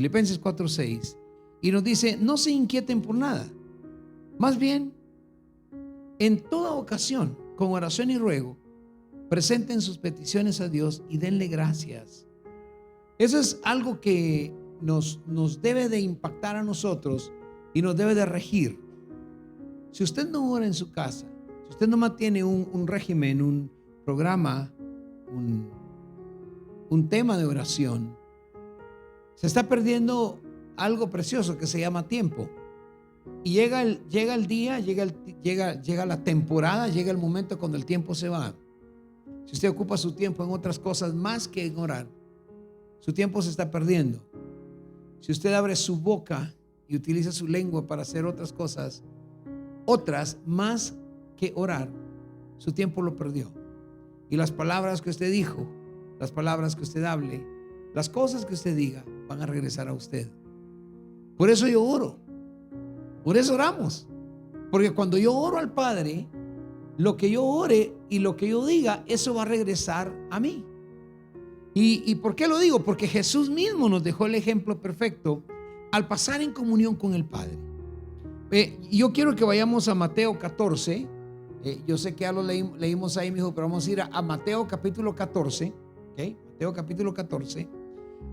Filipenses 4:6, y nos dice: no se inquieten por nada, más bien en toda ocasión, con oración y ruego, presenten sus peticiones a Dios y denle gracias. Eso es algo que nos debe de impactar a nosotros y nos debe de regir. Si usted no ora en su casa, si usted no mantiene un régimen, un programa, un tema de oración, se está perdiendo algo precioso que se llama tiempo. Y llega el día, llega la temporada, llega el momento cuando el tiempo se va. Si usted ocupa su tiempo en otras cosas más que en orar, su tiempo se está perdiendo. Si usted abre su boca y utiliza su lengua para hacer otras cosas, otras más que orar, su tiempo lo perdió. Y las palabras que usted dijo, las palabras que usted hable, las cosas que usted diga, van a regresar a usted. Por eso yo oro. Por eso oramos. Porque cuando yo oro al Padre, lo que yo ore y lo que yo diga, eso va a regresar a mí. ¿Y por qué lo digo? Porque Jesús mismo nos dejó el ejemplo perfecto al pasar en comunión con el Padre. Yo quiero que vayamos a Mateo 14. Yo sé que ya lo leímos ahí, mijo, pero vamos a ir a Mateo capítulo 14. ¿Okay? Mateo capítulo 14.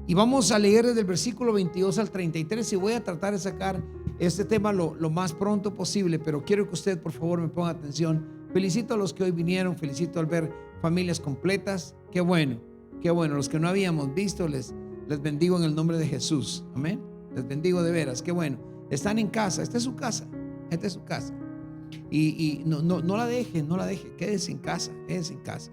Y vamos a leer desde el versículo 22 al 33. Y voy a tratar de sacar este tema lo más pronto posible, pero quiero que usted, por favor, me ponga atención. Felicito a los que hoy vinieron, felicito al ver familias completas. Qué bueno, qué bueno. Los que no habíamos visto, les bendigo en el nombre de Jesús. Amén. Les bendigo de veras, qué bueno. Están en casa, esta es su casa, esta es su casa. Y no la dejen, quédese en casa, quédese en casa.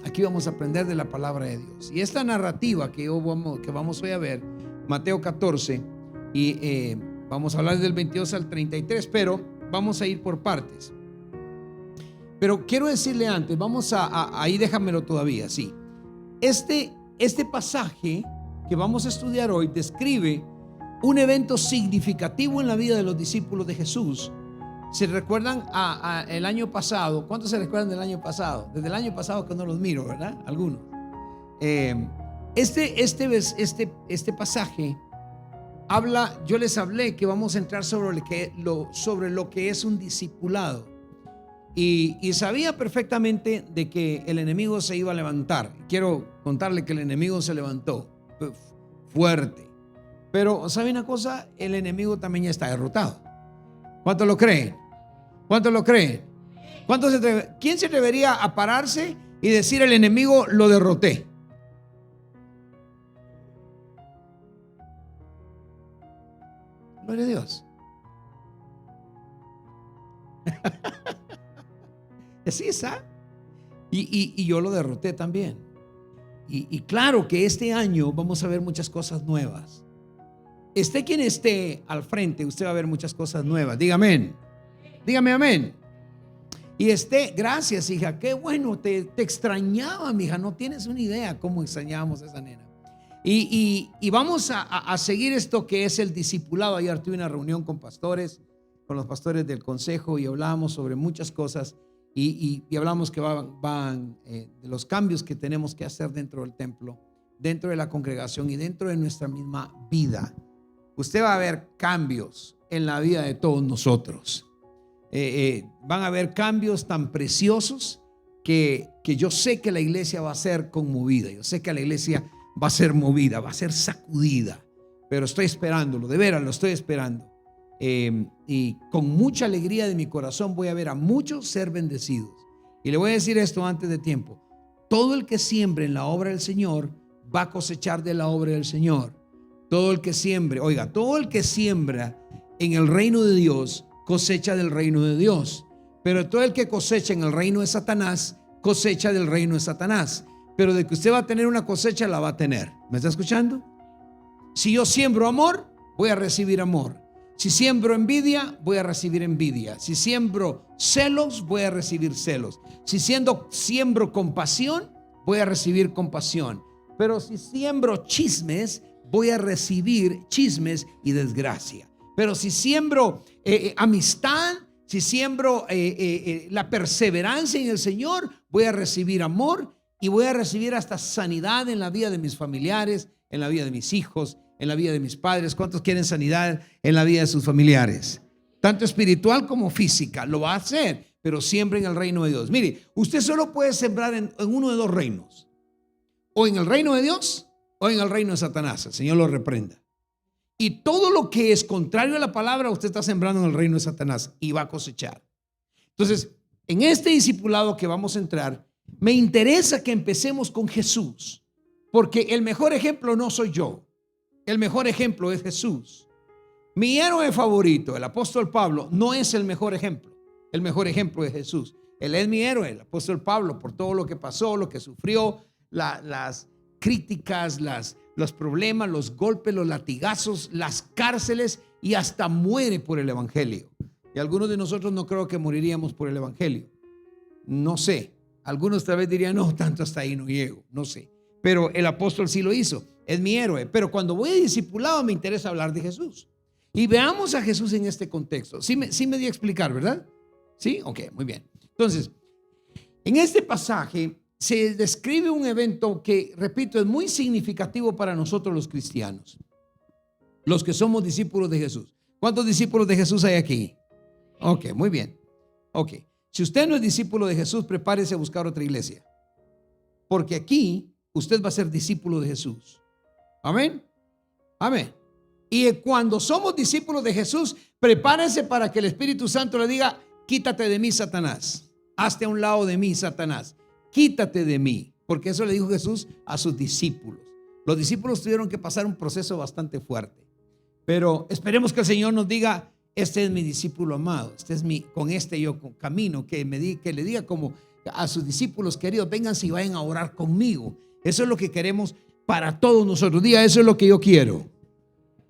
Aquí vamos a aprender de la palabra de Dios. Y esta narrativa que vamos hoy a ver, Mateo 14, y vamos a hablar del 22 al 33, pero vamos a ir por partes. Pero quiero decirle antes, vamos ahí déjamelo todavía, sí. Este pasaje que vamos a estudiar hoy describe un evento significativo en la vida de los discípulos de Jesús. ¿Se recuerdan el año pasado? ¿Cuántos se recuerdan del año pasado? Desde el año pasado que no los miro, ¿verdad? Algunos. Este pasaje habla, yo les hablé que vamos a entrar sobre lo que es un discipulado. Y sabía perfectamente de que el enemigo se iba a levantar. Quiero contarle que el enemigo se levantó fuerte. Pero ¿sabe una cosa? El enemigo también ya está derrotado. ¿Cuántos lo creen? ¿Cuántos lo creen? ¿Quién se atrevería a pararse y decir: el enemigo lo derroté? Gloria a Dios. Así es, ¿ah? Y yo lo derroté también. Y claro que este año vamos a ver muchas cosas nuevas. Esté quien esté al frente, usted va a ver muchas cosas nuevas. Dígame amén. Dígame amén. Y gracias, hija, qué bueno, te extrañaba, mija. No tienes una idea cómo extrañábamos a esa nena. Y vamos a seguir esto que es el discipulado. Ayer tuve una reunión con los pastores del consejo, y hablábamos sobre muchas cosas. Y hablamos que van de los cambios que tenemos que hacer dentro del templo, dentro de la congregación y dentro de nuestra misma vida. Usted va a ver cambios en la vida de todos nosotros. Van a haber cambios tan preciosos que yo sé que la iglesia va a ser conmovida. Yo sé que la iglesia va a ser movida, va a ser sacudida. Pero estoy esperándolo, de veras lo estoy esperando. Y con mucha alegría de mi corazón voy a ver a muchos ser bendecidos. Y le voy a decir esto antes de tiempo: todo el que siembre en la obra del Señor va a cosechar de la obra del Señor. Todo el que siembre, oiga, todo el que siembra en el reino de Dios cosecha del reino de Dios. Pero todo el que cosecha en el reino de Satanás cosecha del reino de Satanás. Pero de que usted va a tener una cosecha, la va a tener. ¿Me está escuchando? Si yo siembro amor, voy a recibir amor. Si siembro envidia, voy a recibir envidia. Si siembro celos, voy a recibir celos. Si siembro compasión, voy a recibir compasión. Pero si siembro chismes, voy a recibir chismes y desgracia. Pero si siembro amistad, si siembro la perseverancia en el Señor, voy a recibir amor y voy a recibir hasta sanidad en la vida de mis familiares en la vida de mis hijos, en la vida de mis padres? ¿Cuántos quieren sanidad en la vida de sus familiares? Tanto espiritual como física. Lo va a hacer, pero siempre en el reino de Dios. Mire, usted solo puede sembrar en uno de dos reinos. O en el reino de Dios o en el reino de Satanás. El Señor lo reprenda. Y todo lo que es contrario a la palabra, usted está sembrando en el reino de Satanás y va a cosechar. Entonces, en este discipulado que vamos a entrar, me interesa que empecemos con Jesús, porque el mejor ejemplo no soy yo, el mejor ejemplo es Jesús. Mi héroe favorito, el apóstol Pablo, no es el mejor ejemplo es Jesús. Él es mi héroe, el apóstol Pablo, por todo lo que pasó, lo que sufrió, las críticas, los problemas, los golpes, los latigazos, las cárceles, y hasta muere por el evangelio. Y algunos de nosotros no creo que moriríamos por el evangelio. No sé. Algunos tal vez dirían, no, tanto hasta ahí no llego. No sé. Pero el apóstol sí lo hizo. Es mi héroe. Pero cuando voy a discipulado me interesa hablar de Jesús. Y veamos a Jesús en este contexto. Sí me di a explicar, ¿verdad? Sí, ok, muy bien. Entonces, en este pasaje se describe un evento que, repito, es muy significativo para nosotros los cristianos, los que somos discípulos de Jesús. ¿Cuántos discípulos de Jesús hay aquí? Ok, muy bien. Ok, si usted no es discípulo de Jesús, prepárese a buscar otra iglesia, porque aquí usted va a ser discípulo de Jesús. Amén. Amén. Y cuando somos discípulos de Jesús, prepárese para que el Espíritu Santo le diga, quítate de mí, Satanás. Hazte a un lado de mí, Satanás. Quítate de mí. Porque eso le dijo Jesús a sus discípulos. Los discípulos tuvieron que pasar un proceso bastante fuerte. Pero esperemos que el Señor nos diga, este es mi discípulo amado. Con este yo camino. Que le diga como a sus discípulos queridos, vénganse y vayan a orar conmigo. Eso es lo que queremos para todos nosotros. Diga, eso es lo que yo quiero.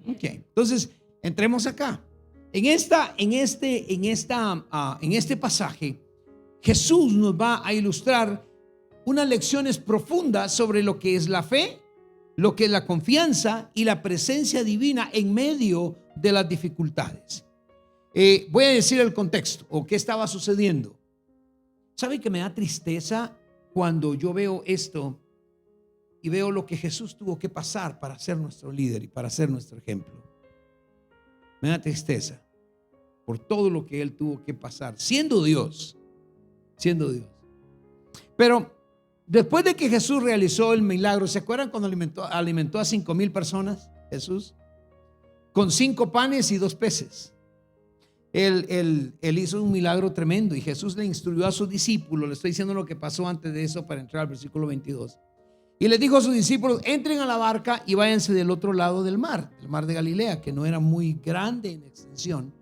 Ok, entonces entremos acá. En este pasaje, Jesús nos va a ilustrar unas lecciones profundas sobre lo que es la fe, lo que es la confianza y la presencia divina en medio de las dificultades. Voy a decir el contexto o qué estaba sucediendo. ¿Sabe que me da tristeza cuando yo veo esto y veo lo que Jesús tuvo que pasar para ser nuestro líder y para ser nuestro ejemplo? Me da tristeza por todo lo que Él tuvo que pasar, siendo Dios. Pero después de que Jesús realizó el milagro, ¿se acuerdan cuando alimentó a 5,000 personas? Jesús, con 5 panes y 2 peces. Él hizo un milagro tremendo y Jesús le instruyó a sus discípulos. Le estoy diciendo lo que pasó antes de eso para entrar al versículo 22. Y le dijo a sus discípulos, entren a la barca y váyanse del otro lado del mar, el mar de Galilea, que no era muy grande en extensión.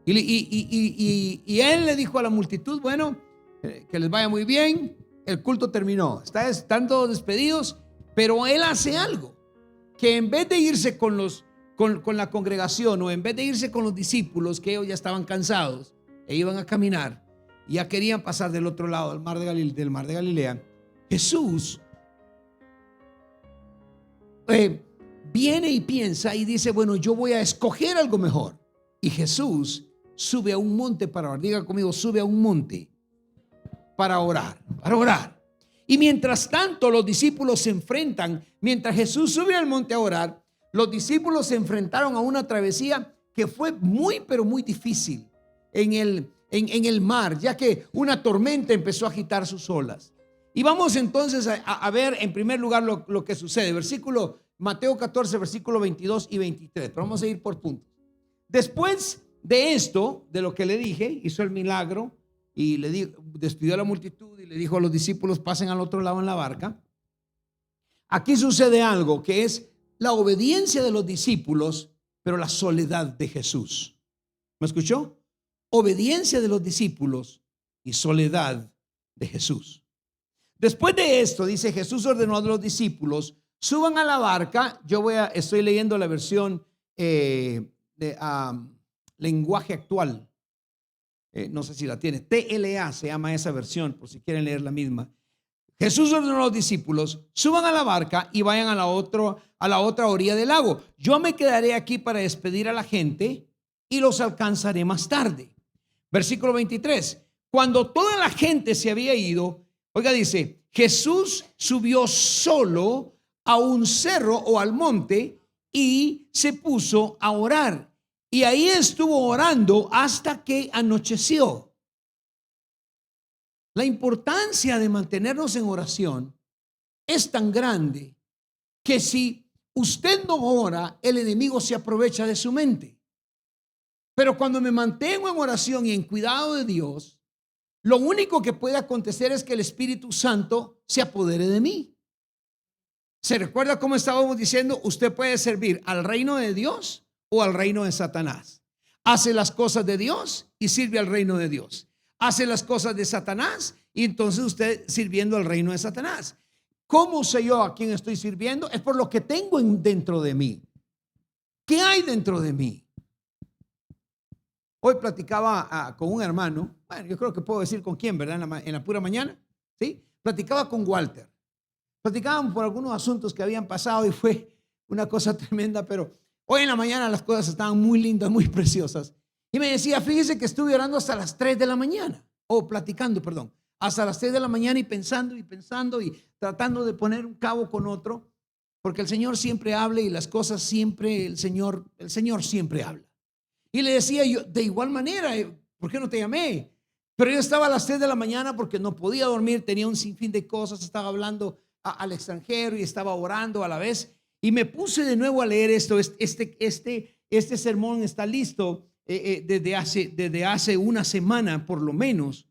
Y él le dijo a la multitud, bueno, que les vaya muy bien. El culto terminó, están todos despedidos, pero él hace algo, que en vez de irse con la congregación, o en vez de irse con los discípulos, que ellos ya estaban cansados e iban a caminar, y ya querían pasar del otro lado del mar de Galilea, Jesús viene y piensa y dice, bueno, yo voy a escoger algo mejor. Y Jesús sube a un monte para orar. Diga conmigo, sube a un monte para orar. Y mientras tanto los discípulos se enfrentan, mientras Jesús sube al monte a orar, los discípulos se enfrentaron a una travesía que fue muy, pero muy difícil en el mar, ya que una tormenta empezó a agitar sus olas. Y vamos entonces a ver en primer lugar lo que sucede. Mateo 14, versículo 22 y 23. Pero vamos a ir por puntos. Después de esto, de lo que le dije, hizo el milagro y despidió a la multitud y le dijo a los discípulos, pasen al otro lado en la barca. Aquí sucede algo que es la obediencia de los discípulos, pero la soledad de Jesús. ¿Me escuchó? Obediencia de los discípulos y soledad de Jesús. Después de esto, dice, Jesús ordenó a los discípulos, suban a la barca. Estoy leyendo la versión lenguaje actual. No sé si la tiene. TLA se llama esa versión, por si quieren leer la misma. Jesús ordenó a los discípulos, suban a la barca y vayan a la otra orilla del lago. Yo me quedaré aquí para despedir a la gente y los alcanzaré más tarde. Versículo 23. Cuando toda la gente se había ido, oiga, dice, Jesús subió solo a un cerro o al monte y se puso a orar. Y ahí estuvo orando hasta que anocheció. La importancia de mantenernos en oración es tan grande que si usted no ora, el enemigo se aprovecha de su mente. Pero cuando me mantengo en oración y en cuidado de Dios, lo único que puede acontecer es que el Espíritu Santo se apodere de mí. ¿Se recuerda cómo estábamos diciendo? Usted puede servir al reino de Dios o al reino de Satanás. Hace las cosas de Dios y sirve al reino de Dios. Hace las cosas de Satanás y entonces usted sirviendo al reino de Satanás. ¿Cómo sé yo a quién estoy sirviendo? Es por lo que tengo dentro de mí. ¿Qué hay dentro de mí? Hoy platicaba con un hermano, bueno, yo creo que puedo decir con quién, ¿verdad? En la pura mañana, ¿sí? Platicaba con Walter. Platicábamos por algunos asuntos que habían pasado y fue una cosa tremenda, pero hoy en la mañana las cosas estaban muy lindas, muy preciosas. Y me decía, fíjese que estuve orando hasta las 3 de la mañana, o platicando, perdón, hasta las 3 de la mañana y pensando y tratando de poner un cabo con otro, porque el Señor siempre habla y las cosas siempre, el Señor siempre habla. Y le decía yo, de igual manera, ¿por qué no te llamé? Pero yo estaba a las 3 de la mañana porque no podía dormir, tenía un sinfín de cosas, estaba hablando al extranjero y estaba orando a la vez. Y me puse de nuevo a leer esto. Este sermón está listo desde hace una semana por lo menos.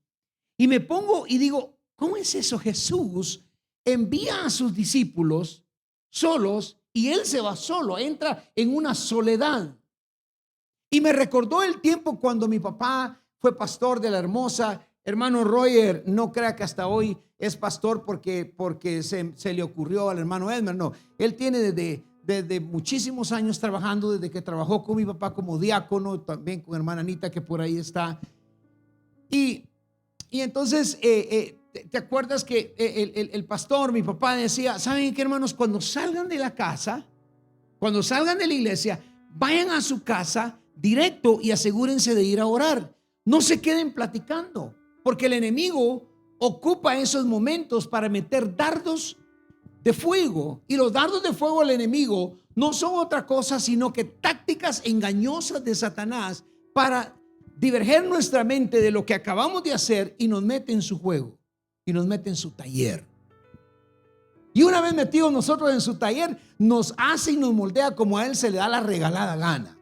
Y me pongo y digo, ¿cómo es eso? Jesús envía a sus discípulos solos y él se va solo, entra en una soledad. Y me recordó el tiempo cuando mi papá fue pastor de La Hermosa. Hermano Roger, no crea que hasta hoy es pastor porque se le ocurrió al hermano Edmer. No, él tiene desde muchísimos años trabajando, desde que trabajó con mi papá como diácono, también con hermana Anita que por ahí está. Y entonces, ¿te acuerdas que el pastor, mi papá decía, ¿saben qué, hermanos? Cuando salgan de la casa, cuando salgan de la iglesia, vayan a su casa directo y asegúrense de ir a orar. No se queden platicando, porque el enemigo ocupa esos momentos para meter dardos de fuego. Y los dardos de fuego del enemigo no son otra cosa sino que tácticas engañosas de Satanás para diverger nuestra mente de lo que acabamos de hacer y nos mete en su juego y nos mete en su taller. Y una vez metidos nosotros en su taller, nos hace y nos moldea como a él se le da la regalada gana.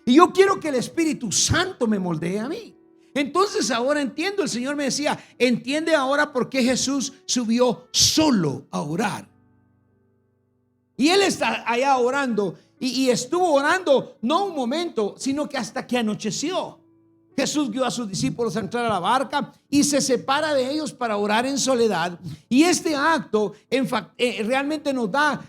Y yo quiero que el Espíritu Santo me moldee a mí. Entonces ahora entiendo, el Señor me decía, entiende ahora por qué Jesús subió solo a orar. Y él está allá orando y estuvo orando no un momento, sino que hasta que anocheció. Jesús guió a sus discípulos a entrar a la barca y se separa de ellos para orar en soledad. Y este acto realmente nos va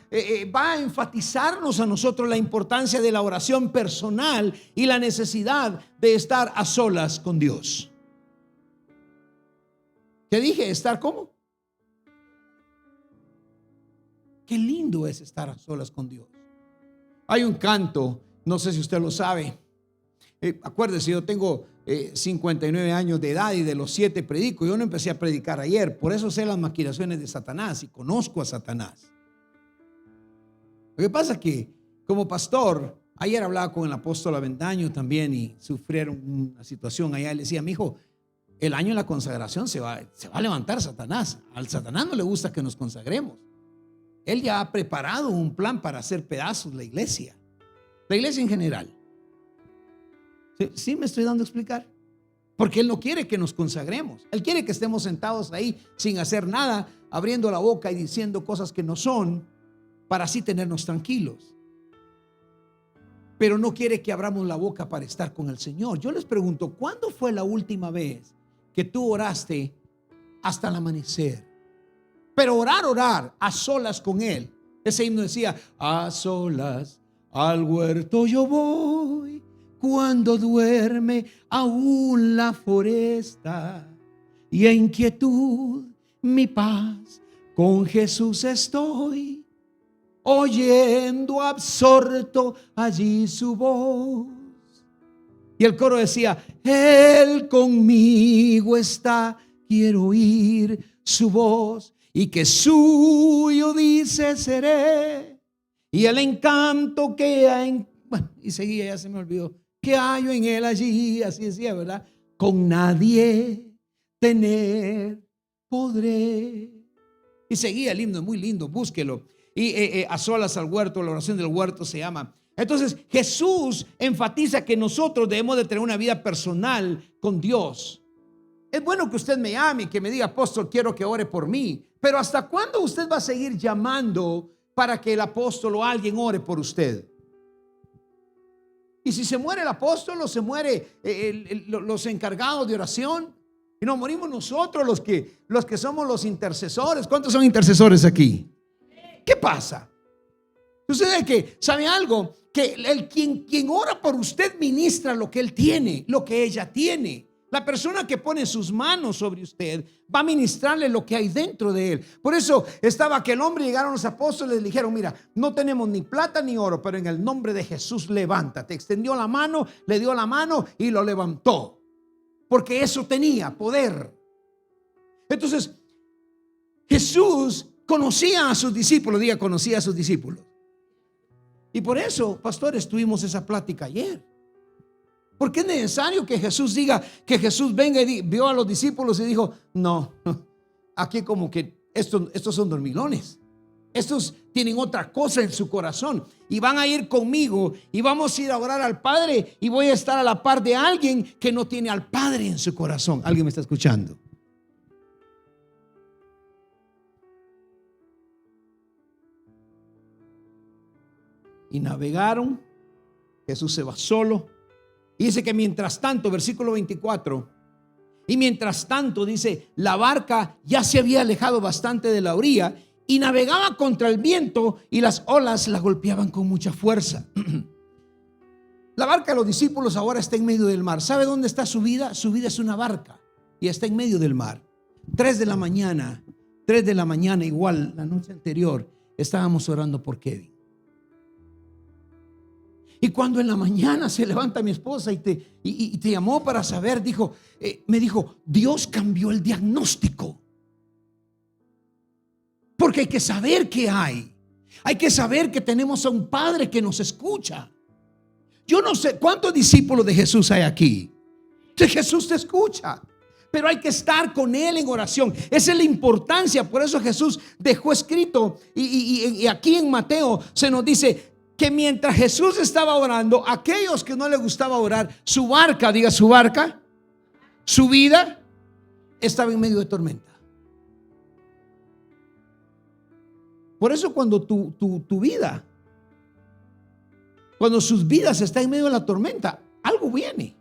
a enfatizarnos a nosotros la importancia de la oración personal y la necesidad de estar a solas con Dios. ¿Qué dije? ¿Estar cómo? Qué lindo es estar a solas con Dios. Hay un canto, no sé si usted lo sabe. Acuérdese, yo tengo 59 años de edad y de los 7 predico. Yo no empecé a predicar ayer, por eso sé las maquinaciones de Satanás y conozco a Satanás. Lo que pasa es que como pastor, ayer hablaba con el apóstol Avendaño también y sufrieron una situación allá. Le decía, mi hijo, el año de la consagración se va a levantar Satanás. Al Satanás no le gusta que nos consagremos. Él ya ha preparado un plan para hacer pedazos la iglesia en general. ¿Sí me estoy dando a explicar? Porque él no quiere que nos consagremos. Él quiere que estemos sentados ahí sin hacer nada, abriendo la boca y diciendo cosas que no son, para así tenernos tranquilos. Pero no quiere que abramos la boca para estar con el Señor. Yo les pregunto, ¿cuándo fue la última vez que tú oraste hasta el amanecer? Pero orar a solas con Él. Ese himno decía, a solas al huerto yo voy, cuando duerme aún la foresta, y en quietud mi paz, con Jesús estoy, oyendo absorto allí su voz. Y el coro decía, Él conmigo está, quiero oír su voz. y que suyo dice seré, y el encanto que hay bueno, y seguía, ya se me olvidó, que hallo en él allí, así decía, ¿verdad? Con nadie tener podré. Y seguía el himno, muy lindo, búsquelo. Y a solas al huerto, la oración del huerto se llama. Entonces Jesús enfatiza que nosotros debemos de tener una vida personal con Dios. Es bueno que usted me llame y que me diga, apóstol, quiero que ore por mí. Pero ¿hasta cuándo usted va a seguir llamando para que el apóstol o alguien ore por usted? Y si se muere el apóstol o se muere los encargados de oración, y nos morimos nosotros los que somos los intercesores. ¿Cuántos son intercesores aquí? ¿Qué pasa? Sucede que, ¿sabe algo? Que quien ora por usted ministra lo que él tiene, lo que ella tiene. La persona que pone sus manos sobre usted va a ministrarle lo que hay dentro de él. Por eso estaba aquel hombre, llegaron los apóstoles y le dijeron, mira, no tenemos ni plata ni oro, pero en el nombre de Jesús levántate. Extendió la mano, le dio la mano y lo levantó, porque eso tenía poder. Entonces Jesús conocía a sus discípulos, diga, conocía a sus discípulos. Y por eso, pastores, tuvimos esa plática ayer. Porque es necesario que Jesús diga, que Jesús venga y vio a los discípulos y dijo, no, aquí como que estos son dormilones. Estos tienen otra cosa en su corazón y van a ir conmigo y vamos a ir a orar al Padre y voy a estar a la par de alguien que no tiene al Padre en su corazón. ¿Alguien me está escuchando? Y navegaron, Jesús se va solo. Y dice que mientras tanto, versículo 24, y mientras tanto dice, la barca ya se había alejado bastante de la orilla y navegaba contra el viento y las olas la golpeaban con mucha fuerza. La barca de los discípulos ahora está en medio del mar. ¿Sabe dónde está su vida? Su vida es una barca y está en medio del mar. 3 de la mañana, igual la noche anterior, estábamos orando por Kevin. Y cuando en la mañana se levanta mi esposa y te llamó para saber, me dijo, Dios cambió el diagnóstico. Porque hay que saber qué hay. Hay que saber que tenemos a un Padre que nos escucha. Yo no sé cuántos discípulos de Jesús hay aquí. Jesús te escucha, pero hay que estar con Él en oración. Esa es la importancia. Por eso Jesús dejó escrito y aquí en Mateo se nos dice que mientras Jesús estaba orando, aquellos que no le gustaba orar, su barca, diga su barca, su vida estaba en medio de tormenta. Por eso cuando tu vida, cuando sus vidas están en medio de la tormenta, algo viene.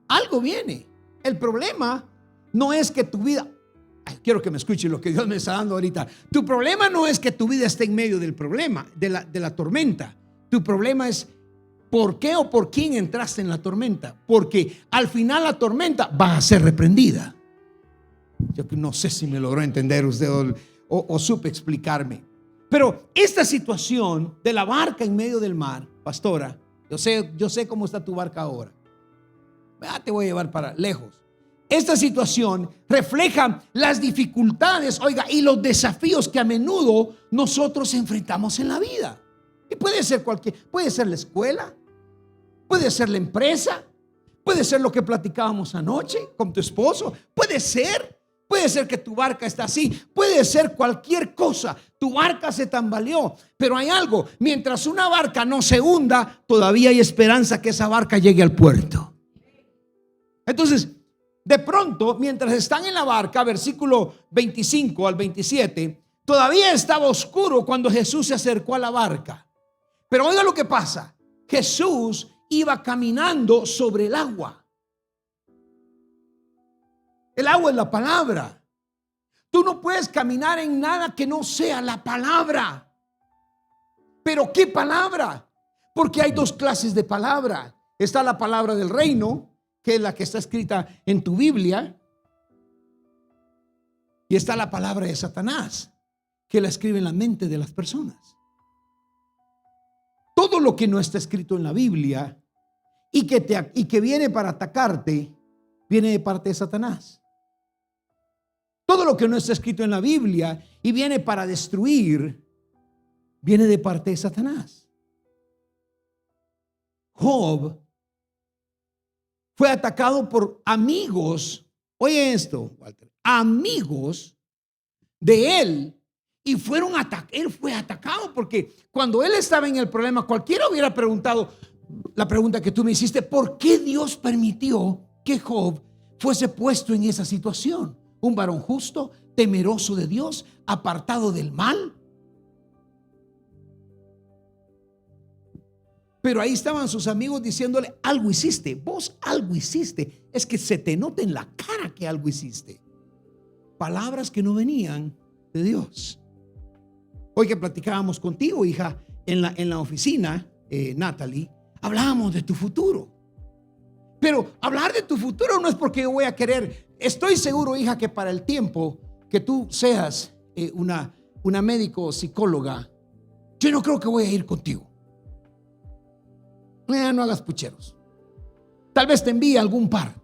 Algo viene. El problema no es que tu vida... Quiero que me escuchen lo que Dios me está dando ahorita. Tu problema no es que tu vida esté en medio del problema, de la tormenta. Tu problema es por qué o por quién entraste en la tormenta. Porque al final la tormenta va a ser reprendida. Yo no sé si me logró entender usted o supe explicarme. Pero esta situación de la barca en medio del mar, pastora, yo sé cómo está tu barca ahora. Te voy a llevar para lejos. Esta situación refleja las dificultades, oiga, y los desafíos que a menudo nosotros enfrentamos en la vida. Y puede ser puede ser la escuela, puede ser la empresa, puede ser lo que platicábamos anoche con tu esposo, puede ser que tu barca está así, puede ser cualquier cosa. Tu barca se tambaleó, pero hay algo, mientras una barca no se hunda, todavía hay esperanza que esa barca llegue al puerto. Entonces, de pronto, mientras están en la barca, versículo 25 al 27, todavía estaba oscuro cuando Jesús se acercó a la barca. Pero oiga lo que pasa. Jesús iba caminando sobre el agua. El agua es la palabra. Tú no puedes caminar en nada que no sea la palabra. ¿Pero qué palabra? Porque hay dos clases de palabra. Está la palabra del reino, que es la que está escrita en tu Biblia, y está la palabra de Satanás, que la escribe en la mente de las personas. Todo lo que no está escrito en la Biblia y que viene para atacarte, viene de parte de Satanás. Todo lo que no está escrito en la Biblia y viene para destruir, viene de parte de Satanás. Job fue atacado por amigos. Oye esto, Walter. Amigos de él. Y él fue atacado porque cuando él estaba en el problema, cualquiera hubiera preguntado la pregunta que tú me hiciste: ¿por qué Dios permitió que Job fuese puesto en esa situación? Un varón justo, temeroso de Dios, apartado del mal. Pero ahí estaban sus amigos diciéndole: algo hiciste, vos algo hiciste. Es que se te nota en la cara que algo hiciste. Palabras que no venían de Dios. Hoy que platicábamos contigo, hija, en la oficina, Natalie, hablábamos de tu futuro. Pero hablar de tu futuro no es porque yo voy a querer. Estoy seguro, hija, que para el tiempo que tú seas una médico o psicóloga, yo no creo que voy a ir contigo. No hagas pucheros. Tal vez te envíe algún par.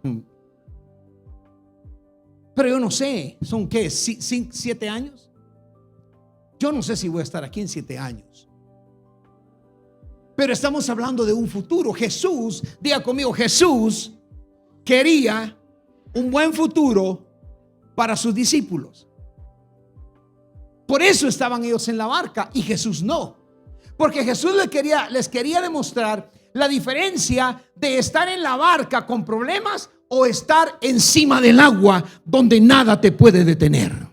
Pero yo no sé, ¿son qué? ¿7 años? Yo no sé si voy a estar aquí en 7 años. Pero estamos hablando de un futuro. Jesús, diga conmigo, Jesús quería un buen futuro para sus discípulos. Por eso estaban ellos en la barca y Jesús no. Porque Jesús les quería demostrar la diferencia de estar en la barca con problemas o estar encima del agua donde nada te puede detener.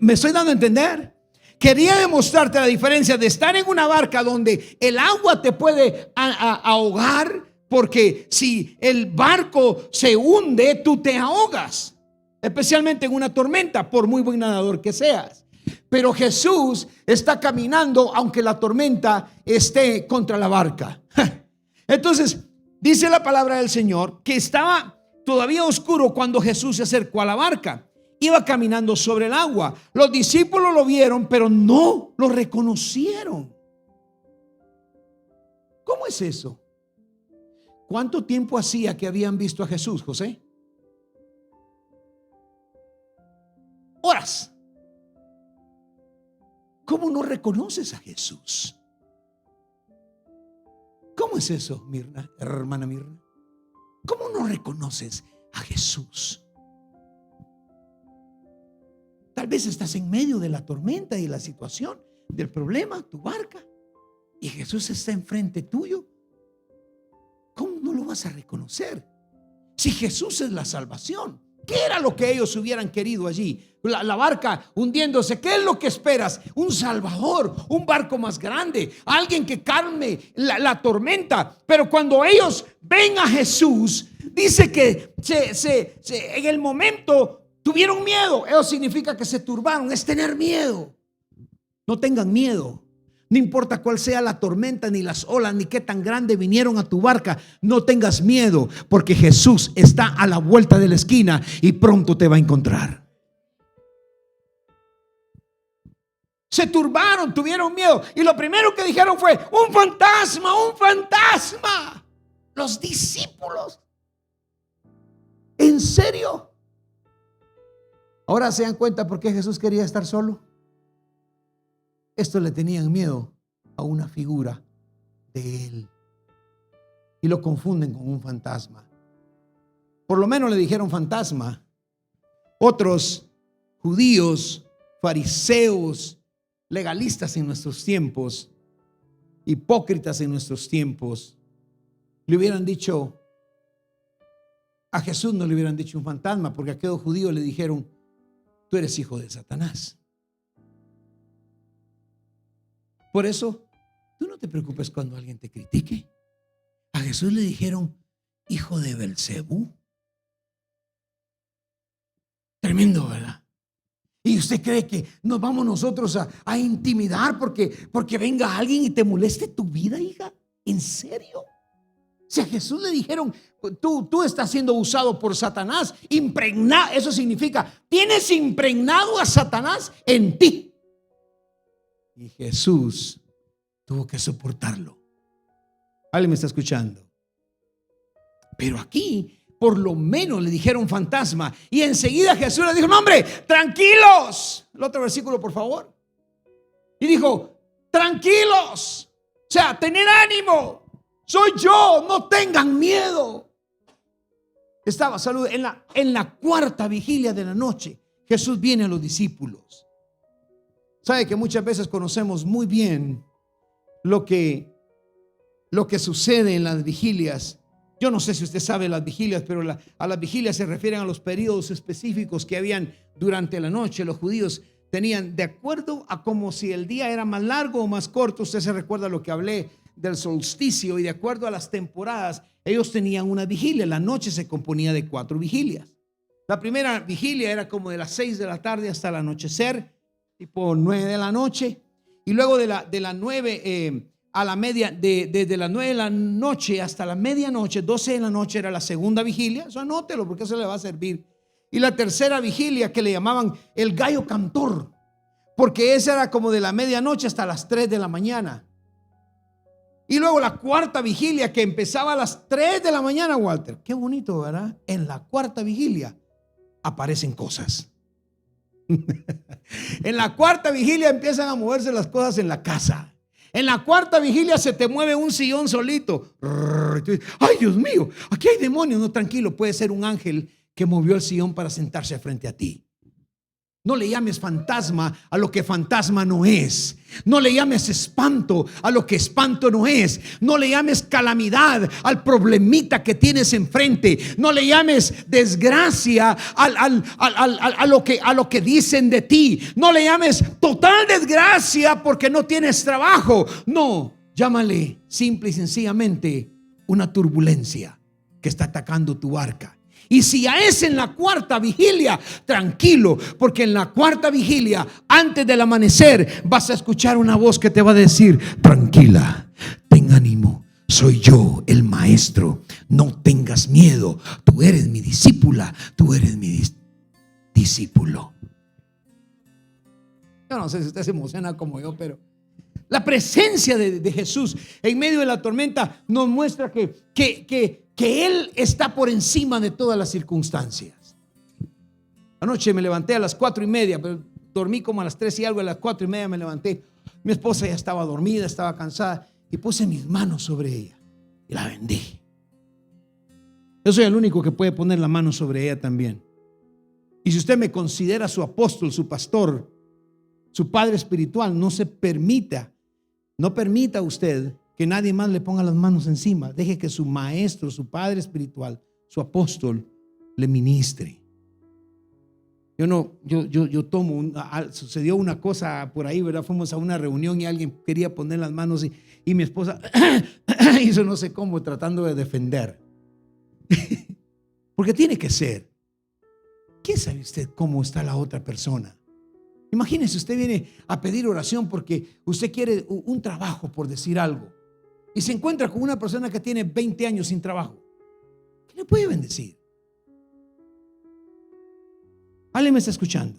¿Me estoy dando a entender? Quería demostrarte la diferencia de estar en una barca donde el agua te puede ahogar, porque si el barco se hunde, tú te ahogas, especialmente en una tormenta, por muy buen nadador que seas. Pero Jesús está caminando aunque la tormenta esté contra la barca. Entonces, dice la palabra del Señor que estaba todavía oscuro cuando Jesús se acercó a la barca. Iba caminando sobre el agua. Los discípulos lo vieron, pero no lo reconocieron. ¿Cómo es eso? ¿Cuánto tiempo hacía que habían visto a Jesús, José? Horas. ¿Cómo no reconoces a Jesús? ¿Cómo es eso, Mirna, hermana Mirna? ¿Cómo no reconoces a Jesús? Tal vez estás en medio de la tormenta y la situación, del problema, tu barca, y Jesús está enfrente tuyo. ¿Cómo no lo vas a reconocer? Si Jesús es la salvación. ¿Qué era lo que ellos hubieran querido allí? La barca hundiéndose. ¿Qué es lo que esperas? Un salvador, un barco más grande, alguien que calme la tormenta. Pero cuando ellos ven a Jesús, dice que en el momento tuvieron miedo. Eso significa que se turbaron, es tener miedo. No tengan miedo. No importa cuál sea la tormenta, ni las olas, ni qué tan grande vinieron a tu barca. No tengas miedo, porque Jesús está a la vuelta de la esquina y pronto te va a encontrar. Se turbaron, tuvieron miedo, y lo primero que dijeron fue: un fantasma, un fantasma. Los discípulos, ¿en serio? Ahora se dan cuenta por qué Jesús quería estar solo. Estos le tenían miedo a una figura de él y lo confunden con un fantasma. Por lo menos le dijeron fantasma. Otros judíos, fariseos, legalistas en nuestros tiempos, hipócritas en nuestros tiempos, le hubieran dicho a Jesús, no le hubieran dicho un fantasma, porque a aquellos judíos le dijeron: tú eres hijo de Satanás. Por eso, tú no te preocupes cuando alguien te critique. A Jesús le dijeron: hijo de Belcebú. Tremendo, ¿verdad? ¿Y usted cree que nos vamos nosotros a intimidar porque venga alguien y te moleste tu vida, hija? ¿En serio? Si a Jesús le dijeron: tú estás siendo usado por Satanás, impregnado, eso significa, tienes impregnado a Satanás en ti. Y Jesús tuvo que soportarlo. ¿Alguien me está escuchando? Pero aquí por lo menos le dijeron fantasma. Y enseguida Jesús le dijo: no, hombre, tranquilos. El otro versículo, por favor. Y dijo: tranquilos. O sea, tener ánimo. Soy yo, no tengan miedo. Estaba, salud, en la cuarta vigilia de la noche, Jesús viene a los discípulos. Sabe que muchas veces conocemos muy bien lo que sucede en las vigilias. Yo no sé si usted sabe las vigilias, pero a las vigilias se refieren a los periodos específicos que habían durante la noche. Los judíos tenían, de acuerdo a como si el día era más largo o más corto. Usted se recuerda lo que hablé del solsticio, y de acuerdo a las temporadas ellos tenían una vigilia. La noche se componía de 4 vigilias. La primera vigilia era como de las 6 de la tarde hasta el anochecer, tipo 9 de la noche. Y luego de la 9 a la media, desde las 9 de la noche hasta la medianoche, 12 de la noche, era la segunda vigilia. Eso anótelo, porque eso le va a servir. Y la tercera vigilia, que le llamaban el gallo cantor, porque esa era como de la medianoche hasta las 3 de la mañana. Y luego la cuarta vigilia, que empezaba a las 3 de la mañana, Walter. Qué bonito, ¿verdad? En la cuarta vigilia aparecen cosas. En la cuarta vigilia empiezan a moverse las cosas en la casa. En la cuarta vigilia se te mueve un sillón solito. Ay, Dios mío, aquí hay demonios. No, tranquilo, puede ser un ángel que movió el sillón para sentarse frente a ti. No le llames fantasma a lo que fantasma no es. No le llames espanto a lo que espanto no es. No le llames calamidad al problemita que tienes enfrente. No le llames desgracia a lo que dicen de ti. No le llames total desgracia porque no tienes trabajo. No, llámale simple y sencillamente una turbulencia que está atacando tu barca. Y si ya es en la cuarta vigilia, tranquilo, porque en la cuarta vigilia, antes del amanecer, vas a escuchar una voz que te va a decir: tranquila, ten ánimo, soy yo el maestro, no tengas miedo, tú eres mi discípula, tú eres mi discípulo. Yo no sé si usted se emociona como yo, pero la presencia de Jesús en medio de la tormenta nos muestra que Él está por encima de todas las circunstancias. Anoche me levanté a las 4:30, pero dormí como a las 3 y algo. A las 4:30 me levanté. Mi esposa ya estaba dormida, estaba cansada, y puse mis manos sobre ella y la bendije. Yo soy el único que puede poner la mano sobre ella también. Y si usted me considera su apóstol, su pastor, su padre espiritual, no permita usted que nadie más le ponga las manos encima. Deje que su maestro, su padre espiritual, su apóstol, le ministre. Sucedió una cosa por ahí, ¿verdad? Fuimos a una reunión y alguien quería poner las manos y mi esposa hizo no sé cómo, tratando de defender. Porque tiene que ser. ¿Qué sabe usted cómo está la otra persona? Imagínese, usted viene a pedir oración porque usted quiere un trabajo, por decir algo, y se encuentra con una persona que tiene 20 años sin trabajo. ¿Qué le puede bendecir? ¿Alguien me está escuchando?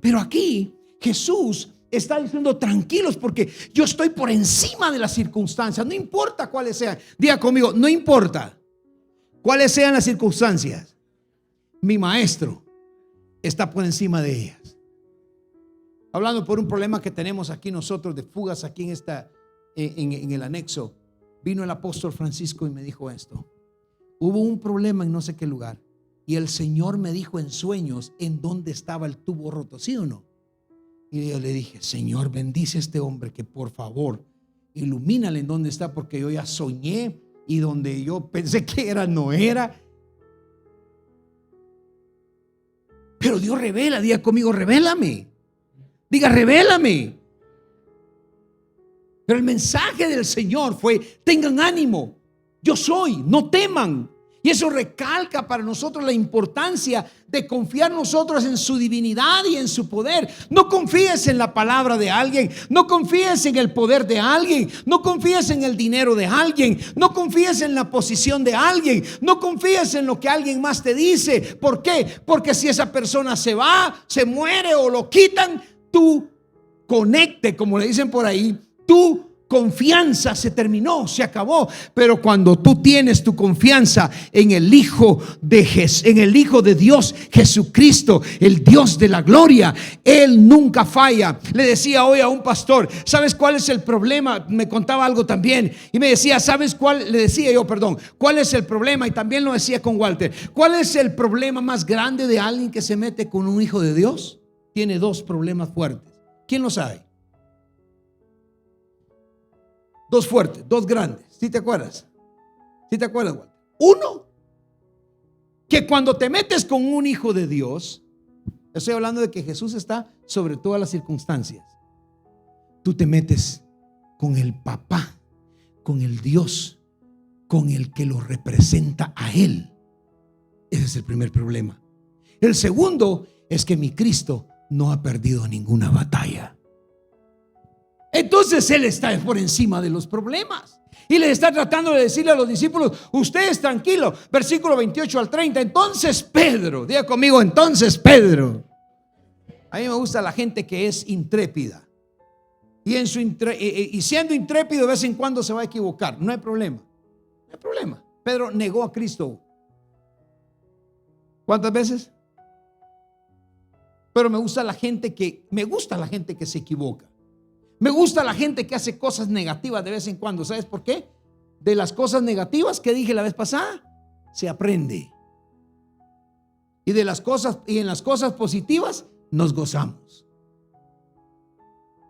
Pero aquí Jesús está diciendo: tranquilos, porque yo estoy por encima de las circunstancias. No importa cuáles sean. Diga conmigo: no importa cuáles sean las circunstancias, mi maestro está por encima de ellas. Hablando por un problema que tenemos aquí nosotros de fugas aquí en el anexo, vino el apóstol Francisco y me dijo esto: hubo un problema en no sé qué lugar y el Señor me dijo en sueños en dónde estaba el tubo roto, ¿sí o no? Y yo le dije: Señor, bendice a este hombre, que por favor ilumínale en dónde está, porque yo ya soñé y donde yo pensé que era no era. Pero Dios revela. Diga conmigo: revélame. Diga: revélame. Pero el mensaje del Señor fue: tengan ánimo, yo soy, no teman. Y eso recalca para nosotros la importancia de confiar nosotros en su divinidad y en su poder. No confíes en la palabra de alguien, no confíes en el poder de alguien, no confíes en el dinero de alguien, no confíes en la posición de alguien, no confíes en lo que alguien más te dice. ¿Por qué? Porque si esa persona se va, se muere o lo quitan, tú conecte, como le dicen por ahí, tú confianza se terminó, se acabó. Pero cuando tú tienes tu confianza en el Hijo en el Hijo de Dios, Jesucristo, el Dios de la gloria, Él nunca falla. Le decía hoy a un pastor, ¿sabes cuál es el problema? Me contaba algo también y me decía, ¿sabes cuál? Le decía yo, perdón, ¿cuál es el problema? Y también lo decía con Walter, ¿cuál es el problema más grande de alguien que se mete con un hijo de Dios? Tiene dos problemas fuertes. ¿Quién lo sabe? Dos fuertes, dos grandes. ¿Sí te acuerdas? ¿Sí te acuerdas, Walter? Uno, que cuando te metes con un hijo de Dios, estoy hablando de que Jesús está sobre todas las circunstancias. Tú te metes con el papá, con el Dios, con el que lo representa a Él. Ese es el primer problema. El segundo es que mi Cristo no ha perdido ninguna batalla. Entonces Él está por encima de los problemas y le está tratando de decirle a los discípulos, ustedes tranquilos, versículo 28 al 30. Entonces Pedro, diga conmigo, entonces Pedro. A mí me gusta la gente que es intrépida y siendo intrépido de vez en cuando se va a equivocar. No hay problema, no hay problema. Pedro negó a Cristo. ¿Cuántas veces? Pero me gusta la gente que se equivoca. Me gusta la gente que hace cosas negativas de vez en cuando. ¿Sabes por qué? De las cosas negativas que dije la vez pasada, se aprende. Y en las cosas positivas nos gozamos.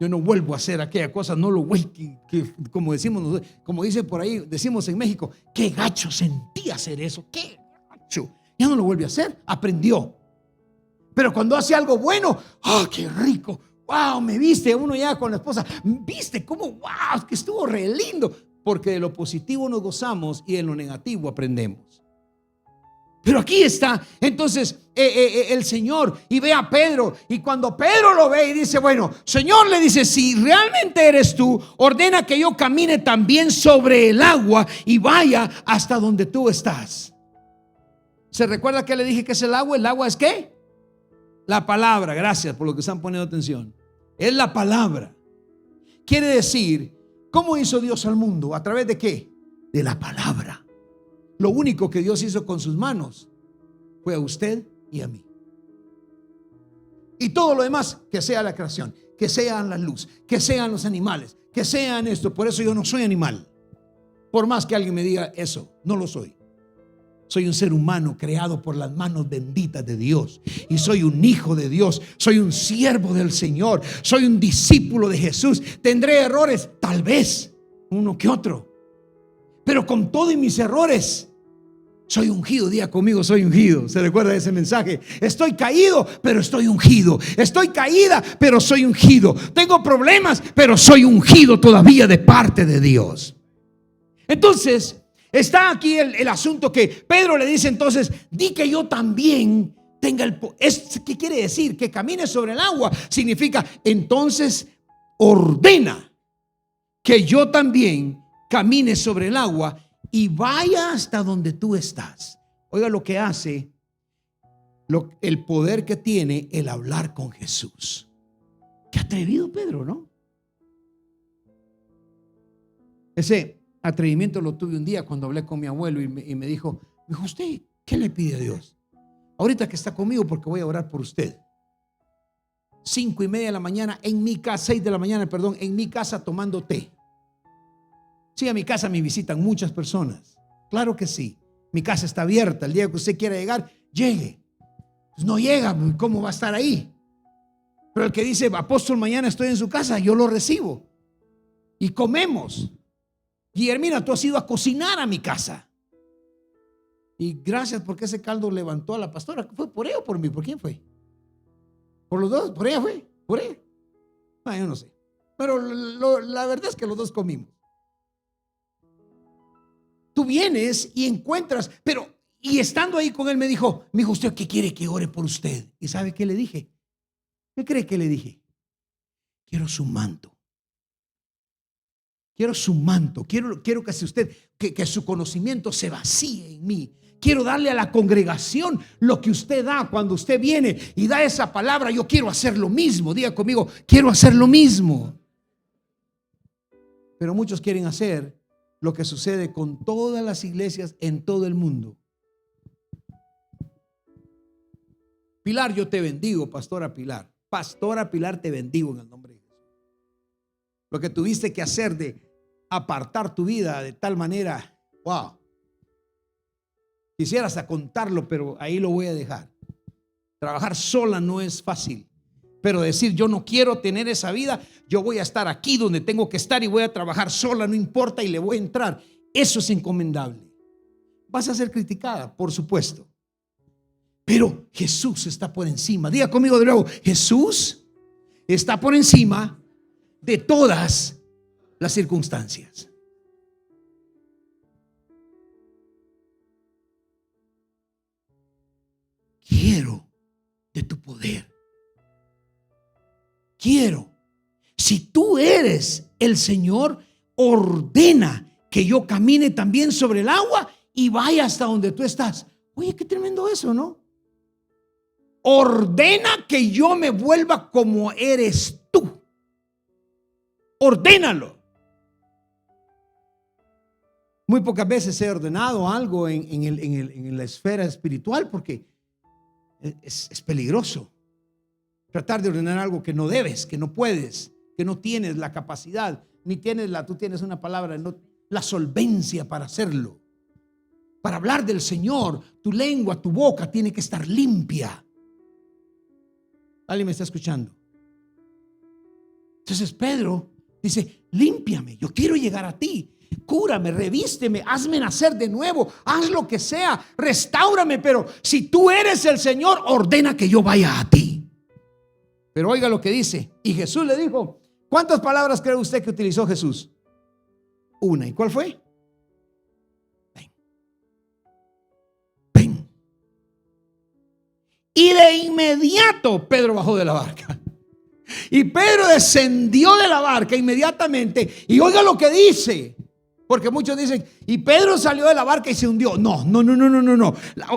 Yo no vuelvo a hacer aquella cosa, no lo voy, que como decimos, como dicen por ahí, decimos en México, qué gacho sentí hacer eso, qué gacho. Ya no lo vuelve a hacer, aprendió. Pero cuando hace algo bueno, qué rico. Wow, me viste, uno ya con la esposa, viste cómo, wow, que estuvo re lindo. Porque de lo positivo nos gozamos y de lo negativo aprendemos. Pero aquí está entonces el Señor y ve a Pedro, y cuando Pedro lo ve y dice, bueno, Señor, le dice, si realmente eres tú, ordena que yo camine también sobre el agua y vaya hasta donde tú estás. ¿Se recuerda que le dije que es el agua? ¿El agua es qué? La palabra. Gracias por lo que están poniendo atención. Es la palabra. Quiere decir, ¿cómo hizo Dios al mundo? ¿A través de qué? De la palabra. Lo único que Dios hizo con sus manos fue a usted y a mí. Y todo lo demás, que sea la creación, que sean la luz, que sean los animales, que sean esto. Por eso yo no soy animal. Por más que alguien me diga eso, no lo soy. Soy un ser humano creado por las manos benditas de Dios. Y soy un hijo de Dios. Soy un siervo del Señor. Soy un discípulo de Jesús. ¿Tendré errores? Tal vez, uno que otro. Pero con todos mis errores, soy ungido. Diga conmigo, soy ungido. ¿Se recuerda de ese mensaje? Estoy caído, pero estoy ungido. Estoy caída, pero soy ungido. Tengo problemas, pero soy ungido todavía de parte de Dios. Entonces, está aquí el asunto que Pedro le dice entonces, di que yo también tenga el poder. ¿Qué quiere decir? Que camine sobre el agua. Significa, entonces ordena que yo también camine sobre el agua y vaya hasta donde tú estás. Oiga lo que hace, el poder que tiene el hablar con Jesús. Qué atrevido Pedro, ¿no? Ese atrevimiento lo tuve un día cuando hablé con mi abuelo y me dijo, ¿usted qué le pide a Dios? Ahorita que está conmigo, porque voy a orar por usted. 5:30 de la mañana en mi casa, 6 de la mañana, perdón, en mi casa tomando té. Sí, a mi casa me visitan muchas personas. Claro que sí. Mi casa está abierta. El día que usted quiera llegar, llegue. Pues no llega, ¿cómo va a estar ahí? Pero el que dice, apóstol, mañana estoy en su casa, yo lo recibo. Y comemos. Guillermina, tú has ido a cocinar a mi casa. Y gracias porque ese caldo levantó a la pastora. ¿Fue por ella o por mí? ¿Por quién fue? ¿Por los dos? ¿Por ella fue? ¿Por ella? Yo no sé. Pero la verdad es que los dos comimos. Tú vienes y encuentras, y estando ahí con él me dijo, ¿usted qué quiere que ore por usted? ¿Y sabe qué le dije? ¿Qué cree que le dije? Quiero su manto. Quiero su manto. Quiero que si usted, que su conocimiento se vacíe en mí. Quiero darle a la congregación lo que usted da cuando usted viene y da esa palabra. Yo quiero hacer lo mismo. Diga conmigo, quiero hacer lo mismo. Pero muchos quieren hacer lo que sucede con todas las iglesias en todo el mundo. Pilar, yo te bendigo, Pastora Pilar. Pastora Pilar, te bendigo en el nombre de Jesús. Lo que tuviste que hacer de apartar tu vida de tal manera, wow. Quisiera hasta contarlo, pero ahí lo voy a dejar. Trabajar sola no es fácil. Pero decir, yo no quiero tener esa vida, yo voy a estar aquí donde tengo que estar y voy a trabajar sola, no importa, y le voy a entrar. Eso es encomendable. Vas a ser criticada, por supuesto. Pero Jesús está por encima. Diga conmigo de nuevo, Jesús está por encima de todas las circunstancias. Quiero de tu poder. Quiero. Si tú eres el Señor, ordena que yo camine también sobre el agua y vaya hasta donde tú estás. Oye, qué tremendo eso, ¿no? Ordena que yo me vuelva como eres tú. Ordénalo. Muy pocas veces he ordenado algo en la esfera espiritual porque es peligroso. Tratar de ordenar algo que no debes, que no puedes, que no tienes la capacidad, ni tienes tú tienes una palabra, no, la solvencia para hacerlo. Para hablar del Señor, tu lengua, tu boca tiene que estar limpia. ¿Alguien me está escuchando? Entonces Pedro dice, límpiame, yo quiero llegar a ti. Cúrame, revísteme, hazme nacer de nuevo, haz lo que sea, restáurame, pero si tú eres el Señor, ordena que yo vaya a ti. Pero oiga lo que dice. Y Jesús le dijo, ¿cuántas palabras cree usted que utilizó Jesús? Una. ¿Y cuál fue? Ven. Ven. Y de inmediato Pedro bajó de la barca. Y Pedro descendió de la barca inmediatamente. Y oiga lo que dice. Porque muchos dicen, y Pedro salió de la barca y se hundió. No.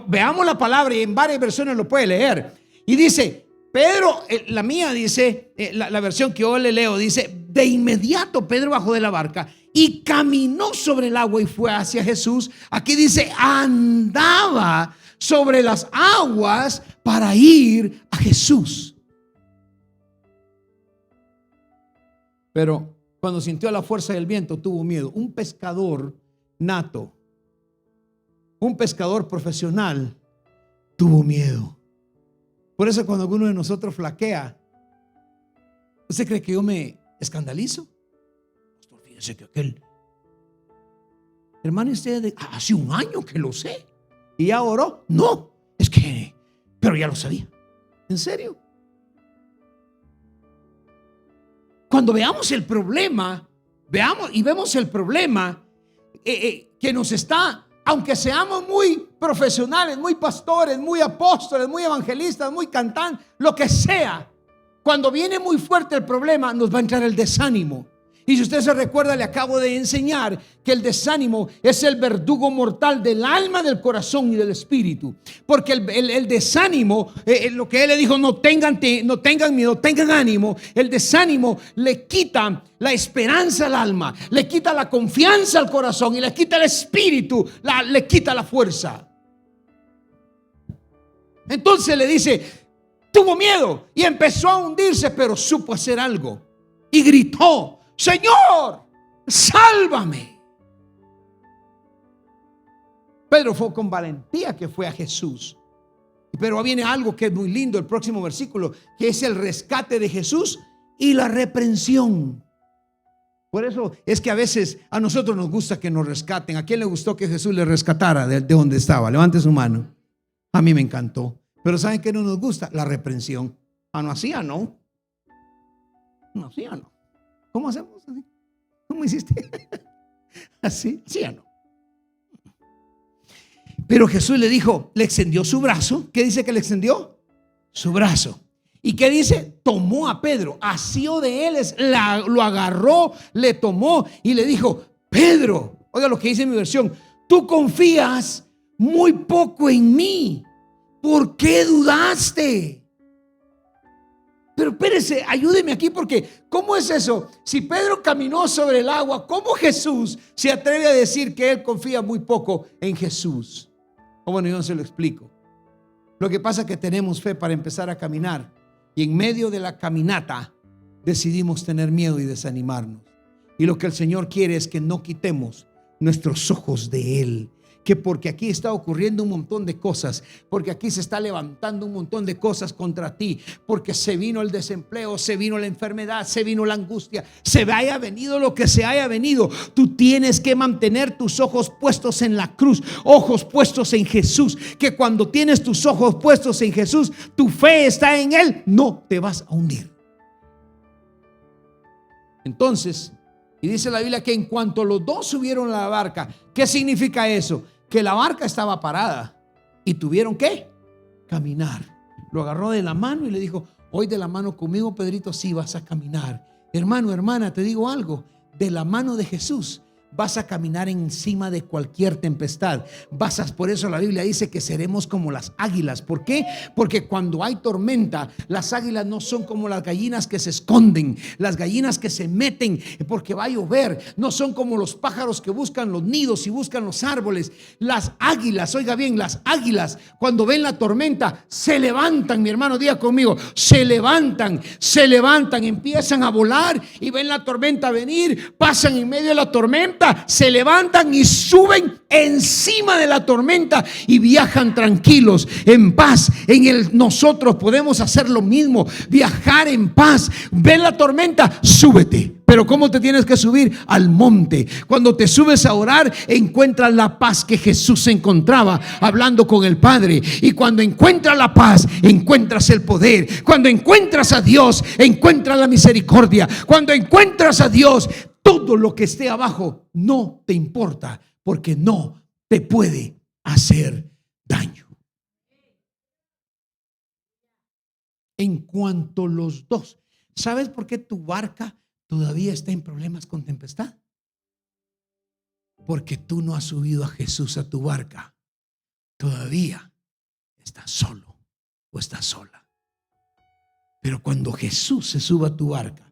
Veamos la palabra y en varias versiones lo puede leer. Y dice, Pedro, la mía dice, la versión que yo le leo dice, de inmediato Pedro bajó de la barca y caminó sobre el agua y fue hacia Jesús. Aquí dice, andaba sobre las aguas para ir a Jesús. Pero cuando sintió la fuerza del viento tuvo miedo. Un pescador nato, un pescador profesional tuvo miedo. Por eso cuando alguno de nosotros flaquea, ¿usted cree que yo me escandalizo? Pastor, fíjese que aquel hermano, usted hace un año que lo sé y ya oró. No, es que, pero ya lo sabía. ¿En serio? Cuando veamos el problema, vemos el problema que nos está, aunque seamos muy profesionales, muy pastores, muy apóstoles, muy evangelistas, muy cantantes, lo que sea, cuando viene muy fuerte el problema, nos va a entrar el desánimo. Y si usted se recuerda, le acabo de enseñar que el desánimo es el verdugo mortal del alma, del corazón y del espíritu. Porque el desánimo, lo que él le dijo, no tengan miedo, tengan ánimo. El desánimo le quita la esperanza al alma, le quita la confianza al corazón y le quita el espíritu, le quita la fuerza. Entonces le dice, tuvo miedo y empezó a hundirse, pero supo hacer algo y gritó, Señor, sálvame. Pedro fue con valentía que fue a Jesús. Pero viene algo que es muy lindo, el próximo versículo, que es el rescate de Jesús y la reprensión. Por eso es que a veces a nosotros nos gusta que nos rescaten. ¿A quién le gustó que Jesús le rescatara de donde estaba? Levante su mano. A mí me encantó. Pero ¿saben qué no nos gusta? La reprensión. No hacía, ¿no? No hacía, ¿no? ¿Cómo hacemos? ¿Cómo hiciste? ¿Así? ¿Sí o no? Pero Jesús le dijo, le extendió su brazo. ¿Qué dice que le extendió? Su brazo. ¿Y qué dice? Tomó a Pedro, asió de él, lo agarró, le tomó y le dijo, Pedro, oiga lo que dice mi versión, tú confías muy poco en mí. ¿Por qué dudaste? Pero espérese, ayúdeme aquí, porque ¿cómo es eso? Si Pedro caminó sobre el agua, ¿cómo Jesús se atreve a decir que él confía muy poco en Jesús? Bueno, yo no se lo explico. Lo que pasa es que tenemos fe para empezar a caminar, y en medio de la caminata decidimos tener miedo y desanimarnos. Y lo que el Señor quiere es que no quitemos nuestros ojos de Él. Que porque aquí está ocurriendo un montón de cosas, porque aquí se está levantando un montón de cosas contra ti, porque se vino el desempleo, se vino la enfermedad, se vino la angustia, se haya venido lo que se haya venido, tú tienes que mantener tus ojos puestos en la cruz, ojos puestos en Jesús. Que cuando tienes tus ojos puestos en Jesús, tu fe está en Él, no te vas a hundir. Entonces, y dice la Biblia que en cuanto los dos subieron a la barca, ¿qué significa eso? Que la barca estaba parada y tuvieron que caminar. Lo agarró de la mano y le dijo: hoy de la mano conmigo, Pedrito, sí vas a caminar. Hermano, hermana, te digo algo, de la mano de Jesús vas a caminar encima de cualquier tempestad. Por eso la Biblia dice que seremos como las águilas. ¿Por qué? Porque cuando hay tormenta, las águilas no son como las gallinas que se esconden, las gallinas que se meten porque va a llover. No son como los pájaros que buscan los nidos y buscan los árboles. Las águilas, oiga bien, las águilas cuando ven la tormenta se levantan, mi hermano, diga conmigo, se levantan, empiezan a volar y ven la tormenta venir, pasan en medio de la tormenta, se levantan y suben encima de la tormenta y viajan tranquilos, en paz. Nosotros podemos hacer lo mismo, viajar en paz. Ven la tormenta, súbete. Pero ¿cómo te tienes que subir? Al monte. Cuando te subes a orar, encuentras la paz que Jesús encontraba hablando con el Padre. Y cuando encuentras la paz, encuentras el poder. Cuando encuentras a Dios, encuentras la misericordia. Cuando encuentras a Dios, todo lo que esté abajo no te importa, porque no te puede hacer daño. En cuanto los dos, ¿sabes por qué tu barca todavía está en problemas con tempestad? Porque tú no has subido a Jesús a tu barca. Todavía estás solo o estás sola. Pero cuando Jesús se suba a tu barca,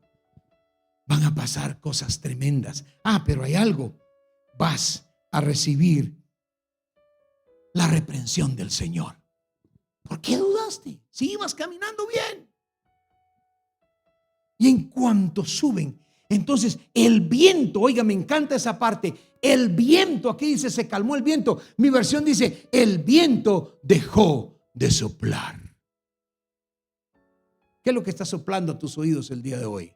van a pasar cosas tremendas. Pero hay algo. Vas a recibir la reprensión del Señor. ¿Por qué dudaste? Si ibas caminando bien. Y en cuanto suben, entonces el viento, oiga, me encanta esa parte. El viento, aquí dice, se calmó el viento. Mi versión dice, el viento dejó de soplar. ¿Qué es lo que está soplando a tus oídos el día de hoy?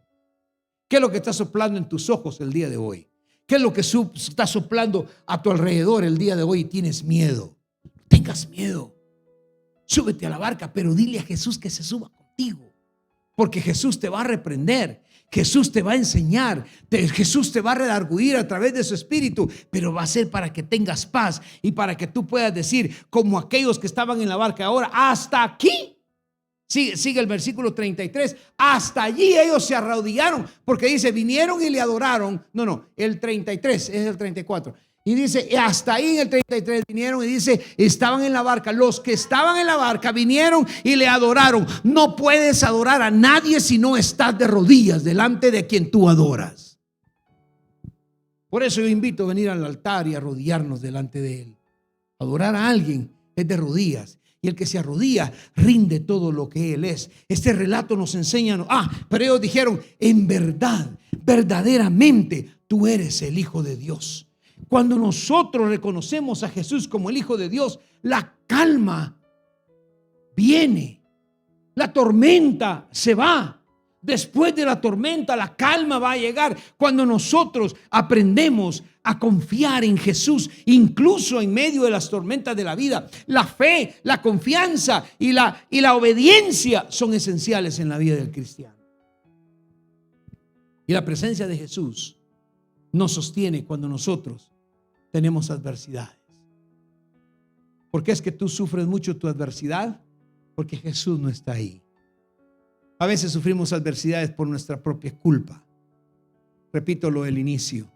¿Qué es lo que está soplando en tus ojos el día de hoy? ¿Qué es lo que está soplando a tu alrededor el día de hoy? Tienes miedo. No tengas miedo. Súbete a la barca, pero dile a Jesús que se suba contigo. Porque Jesús te va a reprender. Jesús te va a enseñar. Jesús te va a redarguir a través de su espíritu. Pero va a ser para que tengas paz y para que tú puedas decir, como aquellos que estaban en la barca ahora, hasta aquí. Sigue el versículo 33. Hasta allí ellos se arrodillaron, porque dice, vinieron y le adoraron. No, el 33 es el 34. Y dice, hasta ahí en el 33 vinieron y dice, estaban en la barca. Los que estaban en la barca vinieron y le adoraron. No puedes adorar a nadie si no estás de rodillas delante de quien tú adoras. Por eso yo invito a venir al altar y arrodillarnos delante de Él. Adorar a alguien es de rodillas. Y el que se arrodilla rinde todo lo que Él es. Este relato nos enseña, pero ellos dijeron, en verdad, verdaderamente, tú eres el Hijo de Dios. Cuando nosotros reconocemos a Jesús como el Hijo de Dios, la calma viene, la tormenta se va. Después de la tormenta, la calma va a llegar cuando nosotros aprendemos a confiar en Jesús, incluso en medio de las tormentas de la vida. La fe, la confianza y la obediencia son esenciales en la vida del cristiano. Y la presencia de Jesús nos sostiene cuando nosotros tenemos adversidades. ¿Por qué es que tú sufres mucho tu adversidad? Porque Jesús no está ahí. A veces sufrimos adversidades por nuestra propia culpa. Repito lo del inicio.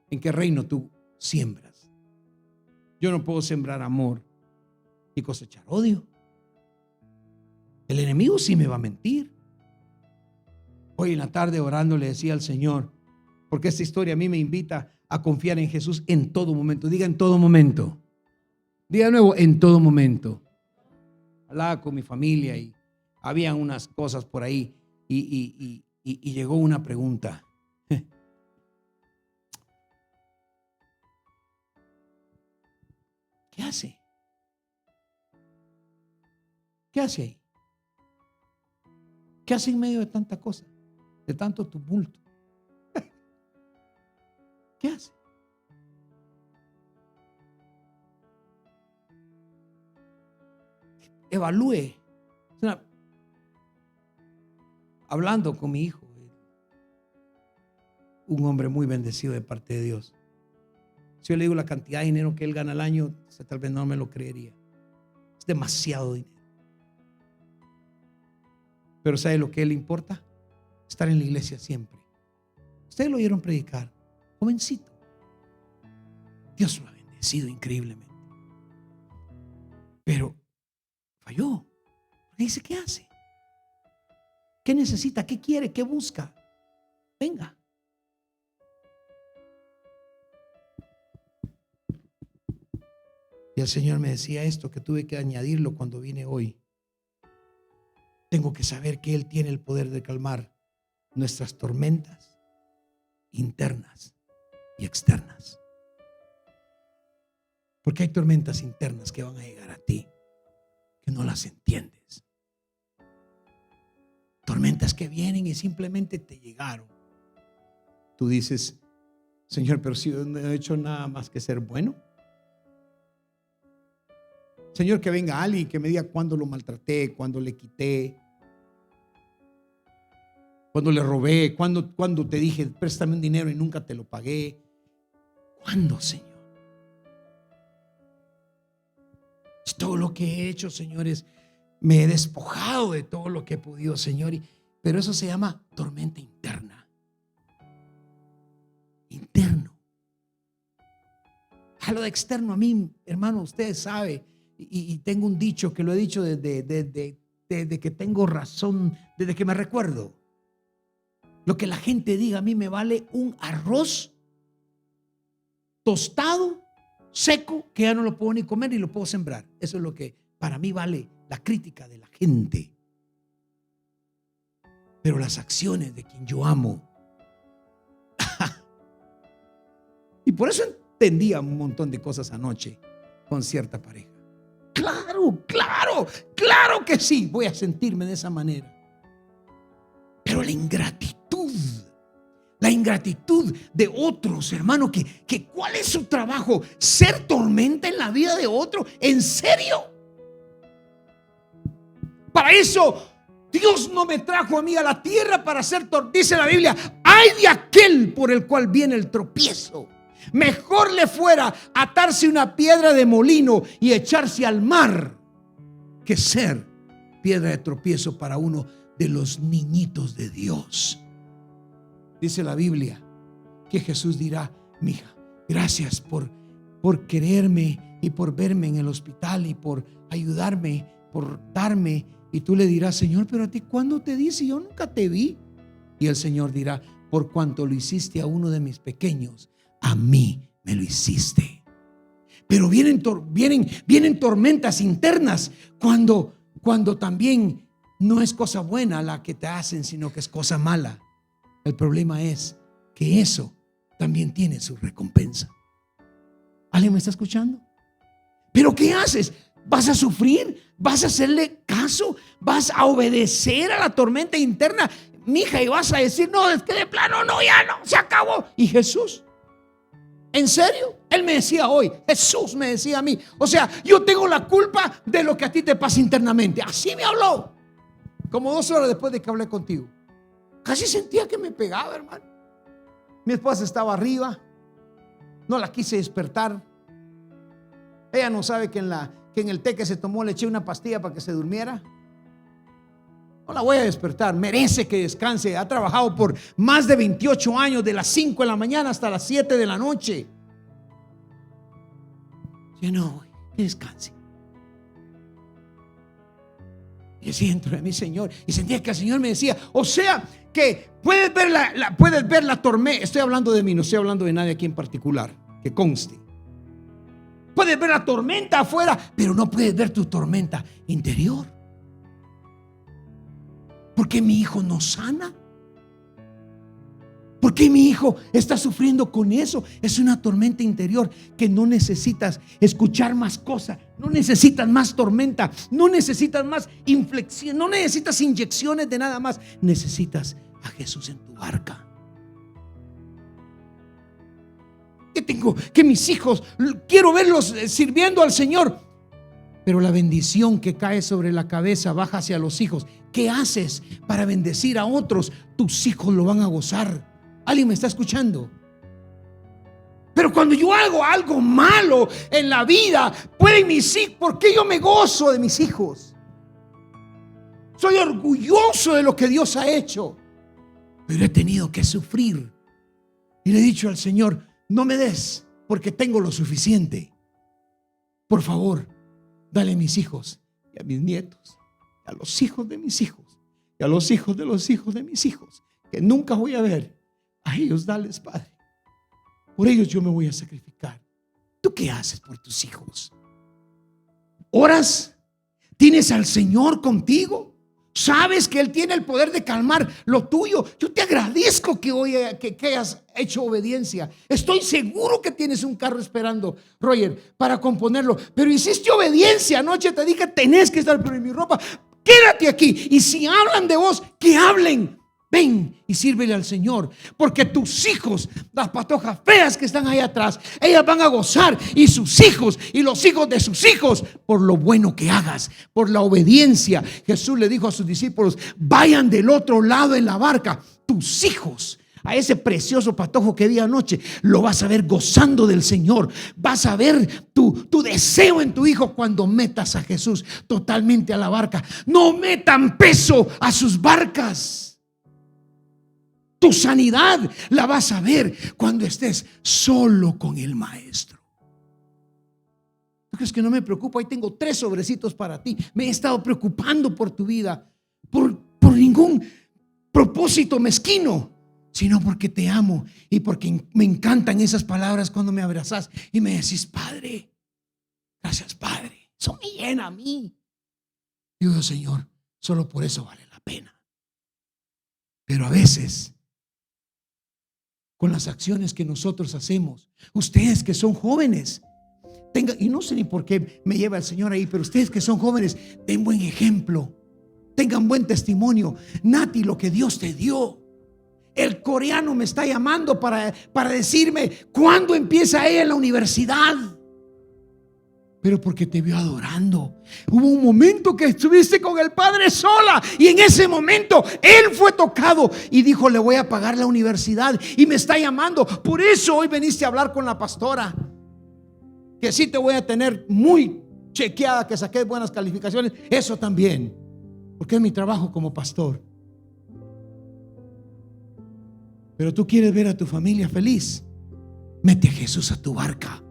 ¿En qué reino tú siembras? Yo no puedo sembrar amor y cosechar odio. El enemigo sí me va a mentir. Hoy en la tarde orando le decía al Señor, porque esta historia a mí me invita a confiar en Jesús en todo momento. Diga en todo momento. Diga de nuevo, en todo momento. Hablaba con mi familia y habían unas cosas por ahí y llegó una pregunta. ¿Qué hace? ¿Qué hace ahí? ¿Qué hace en medio de tanta cosa? De tanto tumulto. ¿Qué hace? Evalúe. Hablando con mi hijo, un hombre muy bendecido de parte de Dios. Si yo le digo la cantidad de dinero que él gana al año, tal vez no me lo creería. Es demasiado dinero. Pero ¿sabe lo que a él le importa? Estar en la iglesia siempre. Ustedes lo oyeron predicar, jovencito. Dios lo ha bendecido increíblemente. Pero falló. Le dice, ¿qué hace? ¿Qué necesita? ¿Qué quiere? ¿Qué busca? Venga. Y el Señor me decía esto que tuve que añadirlo cuando vine hoy. Tengo que saber que Él tiene el poder de calmar nuestras tormentas internas y externas. Porque hay tormentas internas que van a llegar a ti, que no las entiendes. Tormentas que vienen y simplemente te llegaron. Tú dices, Señor, pero si yo no he hecho nada más que ser bueno. Señor, que venga alguien que me diga cuándo lo maltraté, cuándo le quité, cuándo le robé, cuándo te dije, préstame un dinero y nunca te lo pagué. ¿Cuándo, Señor? Es todo lo que he hecho, señores. Me he despojado de todo lo que he podido, Señor. Pero eso se llama tormenta interna. Interno. A lo de externo, a mí, hermano, ustedes saben. Y tengo un dicho que lo he dicho desde que tengo razón, desde que me recuerdo. Lo que la gente diga a mí me vale un arroz tostado, seco, que ya no lo puedo ni comer ni lo puedo sembrar. Eso es lo que para mí vale la crítica de la gente. Pero las acciones de quien yo amo. Y por eso entendía un montón de cosas anoche con cierta pareja. Claro que sí, voy a sentirme de esa manera. Pero la ingratitud de otros, hermano, que ¿cuál es su trabajo? ¿Ser tormenta en la vida de otro? ¿En serio? Para eso Dios no me trajo a mí a la tierra para ser tormenta. Dice la Biblia, ay de aquel por el cual viene el tropiezo. Mejor le fuera atarse una piedra de molino y echarse al mar que ser piedra de tropiezo para uno de los niñitos de Dios. Dice la Biblia que Jesús dirá, mija, gracias por quererme y por verme en el hospital y por ayudarme, por darme. Y tú le dirás, Señor, pero a ti ¿cuándo te di? Si yo nunca te vi. Y el Señor dirá, por cuanto lo hiciste a uno de mis pequeños, a mí me lo hiciste. Pero vienen tormentas internas cuando también no es cosa buena la que te hacen, sino que es cosa mala. El problema es que eso también tiene su recompensa. ¿Alguien me está escuchando? ¿Pero qué haces? ¿Vas a sufrir? ¿Vas a hacerle caso? ¿Vas a obedecer a la tormenta interna, mija? Y vas a decir, no, es que de plano no, ya no, se acabó. ¿Y Jesús? ¿En serio? Él me decía hoy, Jesús me decía a mí, o sea, yo tengo la culpa de lo que a ti te pasa internamente. Así me habló. Como 2 horas después de que hablé contigo. Casi sentía que me pegaba, hermano. Mi esposa estaba arriba. No la quise despertar. Ella no sabe que en el té que se tomó le eché una pastilla para que se durmiera. No la voy a despertar. Merece que descanse. Ha trabajado por más de 28 años, de las 5 de la mañana hasta las 7 de la noche. Yo no, que descanse. Y decía dentro de mí, Señor, y sentía que el Señor me decía, o sea, que puedes ver la tormenta. Estoy hablando de mí, no estoy hablando de nadie aquí en particular, que conste. Puedes ver la tormenta afuera, pero no puedes ver tu tormenta interior. ¿Por qué mi hijo no sana? ¿Por qué mi hijo está sufriendo con eso? Es una tormenta interior que no necesitas escuchar más cosas, no necesitas más tormenta, no necesitas más inflexión, no necesitas inyecciones de nada más. Necesitas a Jesús en tu barca. Que tengo que mis hijos, quiero verlos sirviendo al Señor, pero la bendición que cae sobre la cabeza baja hacia los hijos. ¿Qué haces para bendecir a otros? Tus hijos lo van a gozar. ¿Alguien me está escuchando? Pero cuando yo hago algo malo en la vida, pueden mis hijos, ¿por qué yo me gozo de mis hijos? Soy orgulloso de lo que Dios ha hecho, pero he tenido que sufrir. Y le he dicho al Señor, no me des porque tengo lo suficiente. Por favor, dale a mis hijos y a mis nietos, a los hijos de mis hijos y a los hijos de los hijos de mis hijos, que nunca voy a ver. A ellos dales, Padre. Por ellos yo me voy a sacrificar. ¿Tú qué haces por tus hijos? ¿Oras? ¿Tienes al Señor contigo? ¿Sabes que Él tiene el poder de calmar lo tuyo? Yo te agradezco que hoy que hayas hecho obediencia. Estoy seguro que tienes un carro esperando, Roger, para componerlo. Pero hiciste obediencia. Anoche te dije, tenés que estar, pero en mi ropa, quédate aquí. Y si hablan de vos, que hablen. Ven y sírvele al Señor, porque tus hijos, las patojas feas que están ahí atrás, ellas van a gozar, y sus hijos y los hijos de sus hijos, por lo bueno que hagas, por la obediencia. Jesús le dijo a sus discípulos, vayan del otro lado en la barca. Tus hijos, a ese precioso patojo que vi anoche, lo vas a ver gozando del Señor. Vas a ver tu deseo en tu hijo cuando metas a Jesús totalmente a la barca. No metan peso a sus barcas. Tu sanidad la vas a ver cuando estés solo con el Maestro. ¿Tú crees que no me preocupo? Ahí tengo 3 sobrecitos para ti. Me he estado preocupando por tu vida, por ningún propósito mezquino, sino porque te amo y porque me encantan esas palabras cuando me abrazas y me decís, Padre, gracias, Padre. Eso me llena a mí. Digo, Señor, solo por eso vale la pena. Pero a veces, con las acciones que nosotros hacemos, ustedes que son jóvenes, y no sé ni por qué me lleva el Señor ahí, pero ustedes que son jóvenes, den buen ejemplo, tengan buen testimonio. Nati, lo que Dios te dio. El coreano me está llamando para decirme cuándo empieza ella en la universidad. Pero porque te vio adorando. Hubo un momento que estuviste con el Padre sola, y en ese momento Él fue tocado y dijo, le voy a pagar la universidad, y me está llamando. Por eso hoy veniste a hablar con la pastora, que sí te voy a tener muy chequeada, que saqué buenas calificaciones. Eso también, porque es mi trabajo como pastor. Pero tú quieres ver a tu familia feliz, mete a Jesús a tu barca.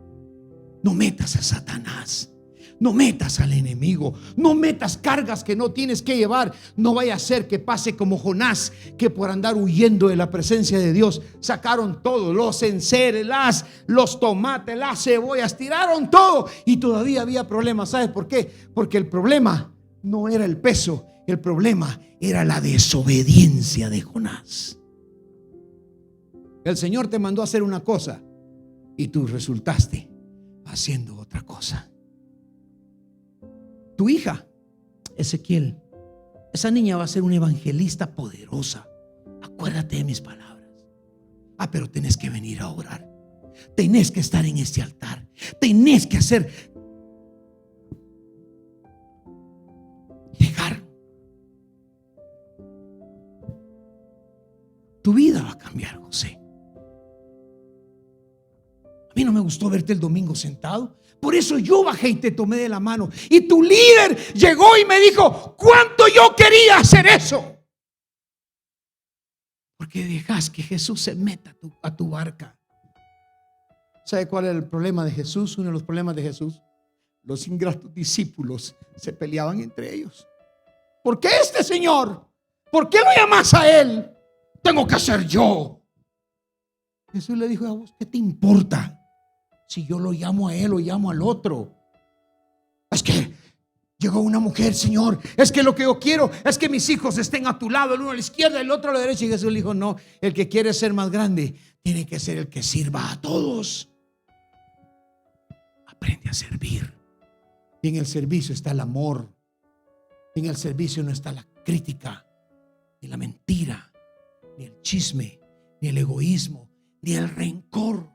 No metas a Satanás, no metas al enemigo, no metas cargas que no tienes que llevar. No vaya a ser que pase como Jonás, que por andar huyendo de la presencia de Dios sacaron todo, los enseres, los tomates, las cebollas, tiraron todo y todavía había problemas. ¿Sabes por qué? Porque el problema no era el peso, el problema era la desobediencia de Jonás. El Señor te mandó a hacer una cosa y tú resultaste haciendo otra cosa. Tu hija, Ezequiel, esa niña va a ser una evangelista poderosa. Acuérdate de mis palabras. Pero tenés que venir a orar. Tenés que estar en este altar. Tenés que hacer llegar. Tu vida va a cambiar, José. A mí no me gustó verte el domingo sentado. Por eso yo bajé y te tomé de la mano. Y tu líder llegó y me dijo, ¿cuánto yo quería hacer eso? Porque dejas que Jesús se meta a tu barca. ¿Sabe cuál era el problema de Jesús? Uno de los problemas de Jesús. Los ingratos discípulos se peleaban entre ellos. ¿Por qué este señor? ¿Por qué lo llamas a él? Tengo que hacer yo. Jesús le dijo: ¿a vos qué te importa si yo lo llamo a él o llamo al otro? Es que llegó una mujer, Señor, es que lo que yo quiero es que mis hijos estén a tu lado, el uno a la izquierda, el otro a la derecha. Y Jesús le dijo: no, el que quiere ser más grande tiene que ser el que sirva a todos. Aprende a servir. Y en el servicio está el amor. En el servicio no está la crítica, ni la mentira, ni el chisme, ni el egoísmo, ni el rencor.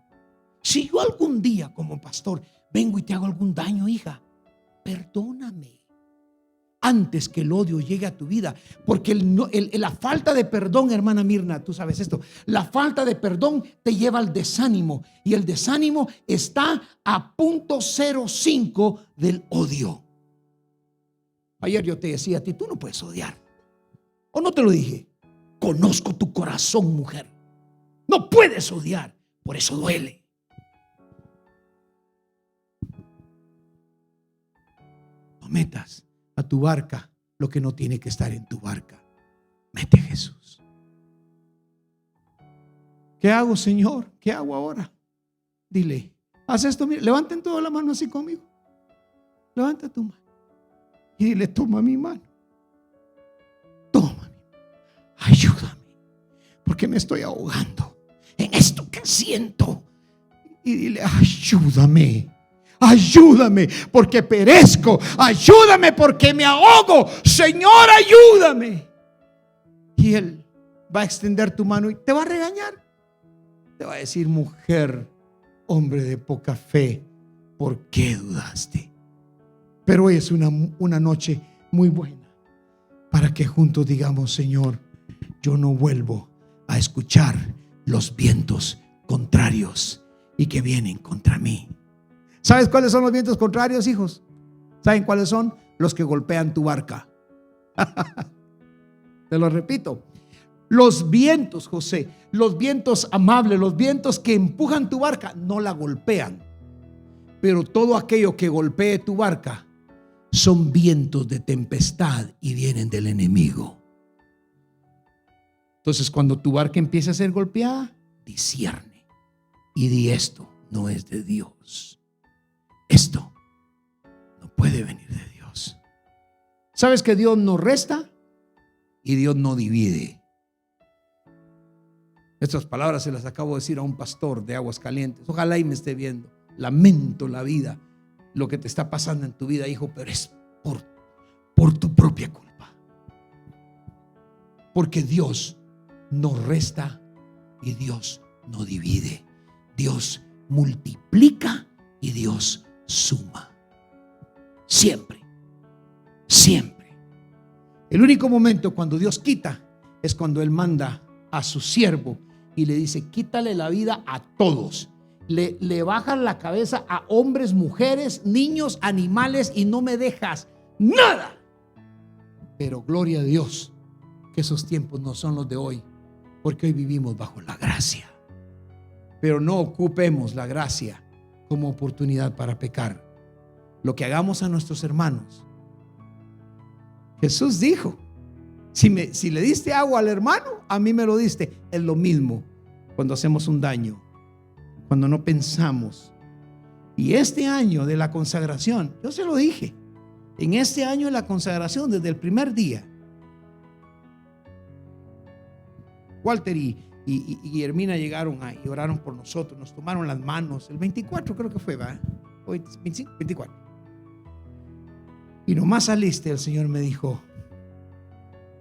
Si yo algún día como pastor vengo y te hago algún daño, hija, perdóname antes que el odio llegue a tu vida, porque la falta de perdón, hermana Mirna, tú sabes esto, la falta de perdón te lleva al desánimo, y el desánimo está a 0.05 del odio. Ayer yo te decía a ti: tú no puedes odiar. ¿O no te lo dije? Conozco tu corazón, mujer. No puedes odiar, por eso duele. No metas a tu barca lo que no tiene que estar en tu barca. Mete a Jesús. ¿Qué hago, Señor? ¿Qué hago ahora? Dile: haz esto. Mira, levanten toda la mano así conmigo. Levanta tu mano y dile: toma mi mano. Toma mi mano. Ayúdame, porque me estoy ahogando en esto que siento. Y dile: ayúdame. Ayúdame porque perezco. Ayúdame porque me ahogo. Señor, ayúdame. Y Él va a extender tu mano y te va a regañar. Te va a decir: mujer, hombre de poca fe, ¿por qué dudaste? Pero hoy es una noche muy buena para que juntos digamos: Señor, yo no vuelvo a escuchar los vientos contrarios y que vienen contra mí. ¿Sabes cuáles son los vientos contrarios, hijos? ¿Saben cuáles son? Los que golpean tu barca. Te lo repito. Los vientos, José, los vientos amables, los vientos que empujan tu barca, no la golpean. Pero todo aquello que golpee tu barca son vientos de tempestad y vienen del enemigo. Entonces, cuando tu barca empiece a ser golpeada, discierne y di: esto no es de Dios. Esto no puede venir de Dios. ¿Sabes que Dios no resta y Dios no divide? Estas palabras se las acabo de decir a un pastor de Aguascalientes. Ojalá y me esté viendo. Lamento la vida, lo que te está pasando en tu vida, hijo, pero es por tu propia culpa. Porque Dios no resta y Dios no divide. Dios multiplica y Dios suma. Siempre, siempre. El único momento cuando Dios quita es cuando Él manda a su siervo y le dice: quítale la vida a todos. Le bajan la cabeza a hombres, mujeres, niños, animales, y no me dejas nada. Pero gloria a Dios que esos tiempos no son los de hoy, porque hoy vivimos bajo la gracia. Pero no ocupemos la gracia como oportunidad para pecar. Lo que hagamos a nuestros hermanos, Jesús dijo: si le diste agua al hermano, a mí me lo diste. Es lo mismo cuando hacemos un daño, cuando no pensamos. Y este año de la consagración, yo se lo dije, en este año de la consagración, desde el primer día, Walter y Hermina llegaron ahí y oraron por nosotros, nos tomaron las manos, el 24 creo que fue, ¿va? Hoy 25, 24. Y nomás saliste, el Señor me dijo: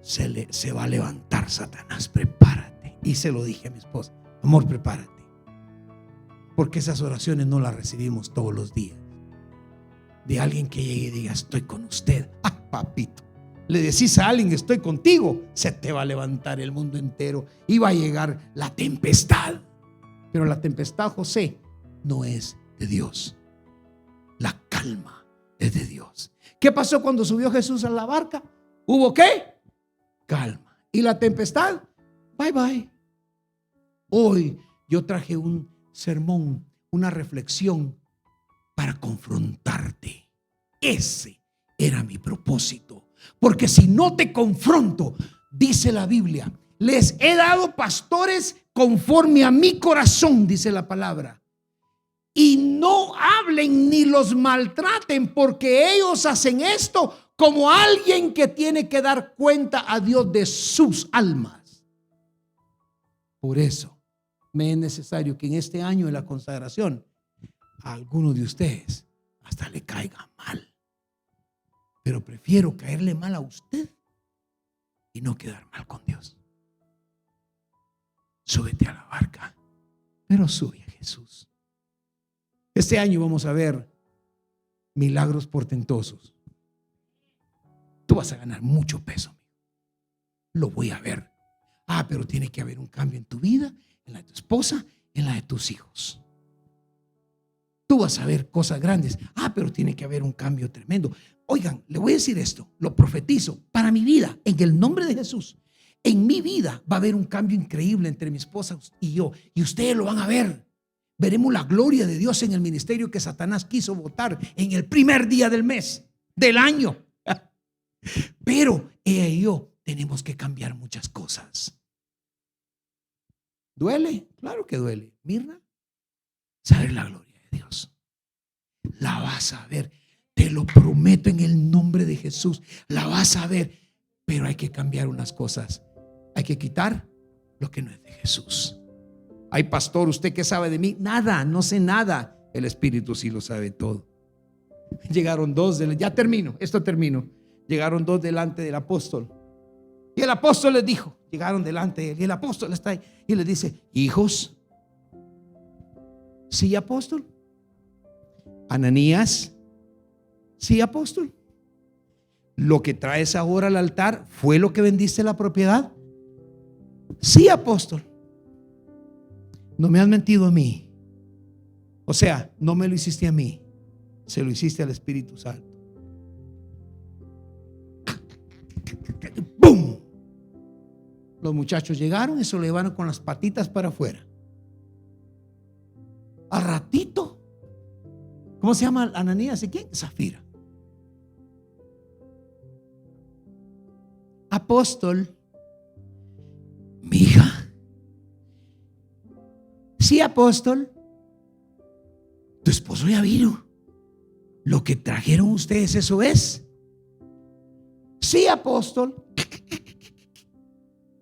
se va a levantar Satanás, prepárate. Y se lo dije a mi esposa: amor, prepárate, porque esas oraciones no las recibimos todos los días. De alguien que llegue y diga: estoy con usted. Ah, papito, le decís a alguien: estoy contigo, se te va a levantar el mundo entero y va a llegar la tempestad. Pero la tempestad, José, no es de Dios. La calma es de Dios. ¿Qué pasó cuando subió Jesús a la barca? ¿Hubo qué? Calma. ¿Y la tempestad? Bye bye. Hoy yo traje un sermón, una reflexión para confrontarte. Ese era mi propósito. Porque si no te confronto, dice la Biblia, les he dado pastores conforme a mi corazón, dice la palabra. Y no hablen ni los maltraten, porque ellos hacen esto como alguien que tiene que dar cuenta a Dios de sus almas. Por eso me es necesario que en este año de la consagración a alguno de ustedes hasta le caiga mal. Pero prefiero caerle mal a usted y no quedar mal con Dios. Súbete a la barca, pero sube a Jesús. Este año vamos a ver milagros portentosos. Tú vas a ganar mucho peso. Lo voy a ver. Pero tiene que haber un cambio en tu vida, en la de tu esposa, en la de tus hijos. Tú vas a ver cosas grandes. Pero tiene que haber un cambio tremendo. Oigan, le voy a decir esto, lo profetizo para mi vida, en el nombre de Jesús. En mi vida va a haber un cambio increíble entre mi esposa y yo, y ustedes lo van a ver. Veremos la gloria de Dios en el ministerio que Satanás quiso botar en el primer día del mes, del año. Pero ella y yo tenemos que cambiar muchas cosas. ¿Duele? Claro que duele. Mirna, saber la gloria de Dios. La vas a ver. Te lo prometo en el nombre de Jesús. La vas a ver. Pero hay que cambiar unas cosas. Hay que quitar lo que no es de Jesús. Ay, pastor, ¿usted qué sabe de mí? Nada, no sé nada. El Espíritu sí lo sabe todo. Llegaron dos, ya termino, esto termino. Llegaron dos delante del apóstol. Y el apóstol les dijo, llegaron delante de él. Y el apóstol está ahí y les dice, hijos. Sí, apóstol. Ananías. Sí, apóstol. Lo que traes ahora al altar fue lo que vendiste la propiedad. Sí, apóstol. No me has mentido a mí. O sea, no me lo hiciste a mí, se lo hiciste al Espíritu Santo. ¡Bum! Los muchachos llegaron y se lo llevaron con las patitas para afuera. Al ratito, ¿cómo se llama Ananías y quién? Zafira. Apóstol, mi hija. Sí, apóstol. Tu esposo ya vino. Lo que trajeron ustedes, eso es. Sí, apóstol.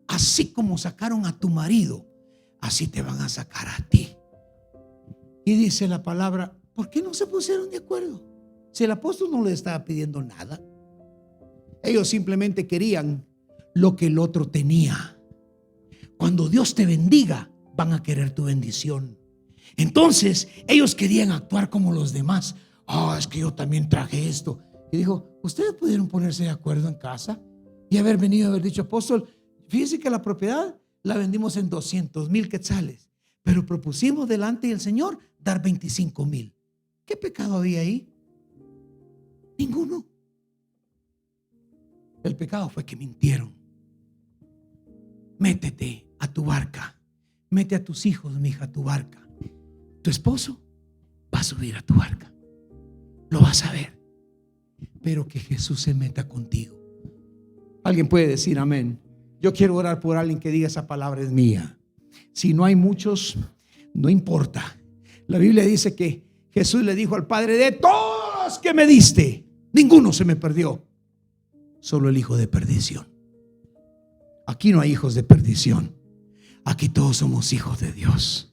Así como sacaron a tu marido, así te van a sacar a ti. Y dice la palabra, ¿por qué no se pusieron de acuerdo? Si el apóstol no les estaba pidiendo nada. Ellos simplemente querían lo que el otro tenía. Cuando Dios te bendiga, van a querer tu bendición. Entonces ellos querían actuar como los demás. Es que yo también traje esto. Y dijo, ustedes pudieron ponerse de acuerdo en casa y haber venido a haber dicho, apóstol, fíjese que la propiedad la vendimos en 200,000 quetzales, pero propusimos delante del Señor dar 25,000. ¿Qué pecado había ahí? Ninguno. El pecado fue que mintieron. Métete a tu barca. Mete a tus hijos, mi hija, a tu barca. Tu esposo va a subir a tu barca. Lo vas a ver. Pero que Jesús se meta contigo. Alguien puede decir amén. Yo quiero orar por alguien que diga esa palabra es mía. Si no hay muchos, no importa. La Biblia dice que Jesús le dijo al Padre, de todos que me diste, ninguno se me perdió. Solo el hijo de perdición. Aquí no hay hijos de perdición. Aquí todos somos hijos de Dios.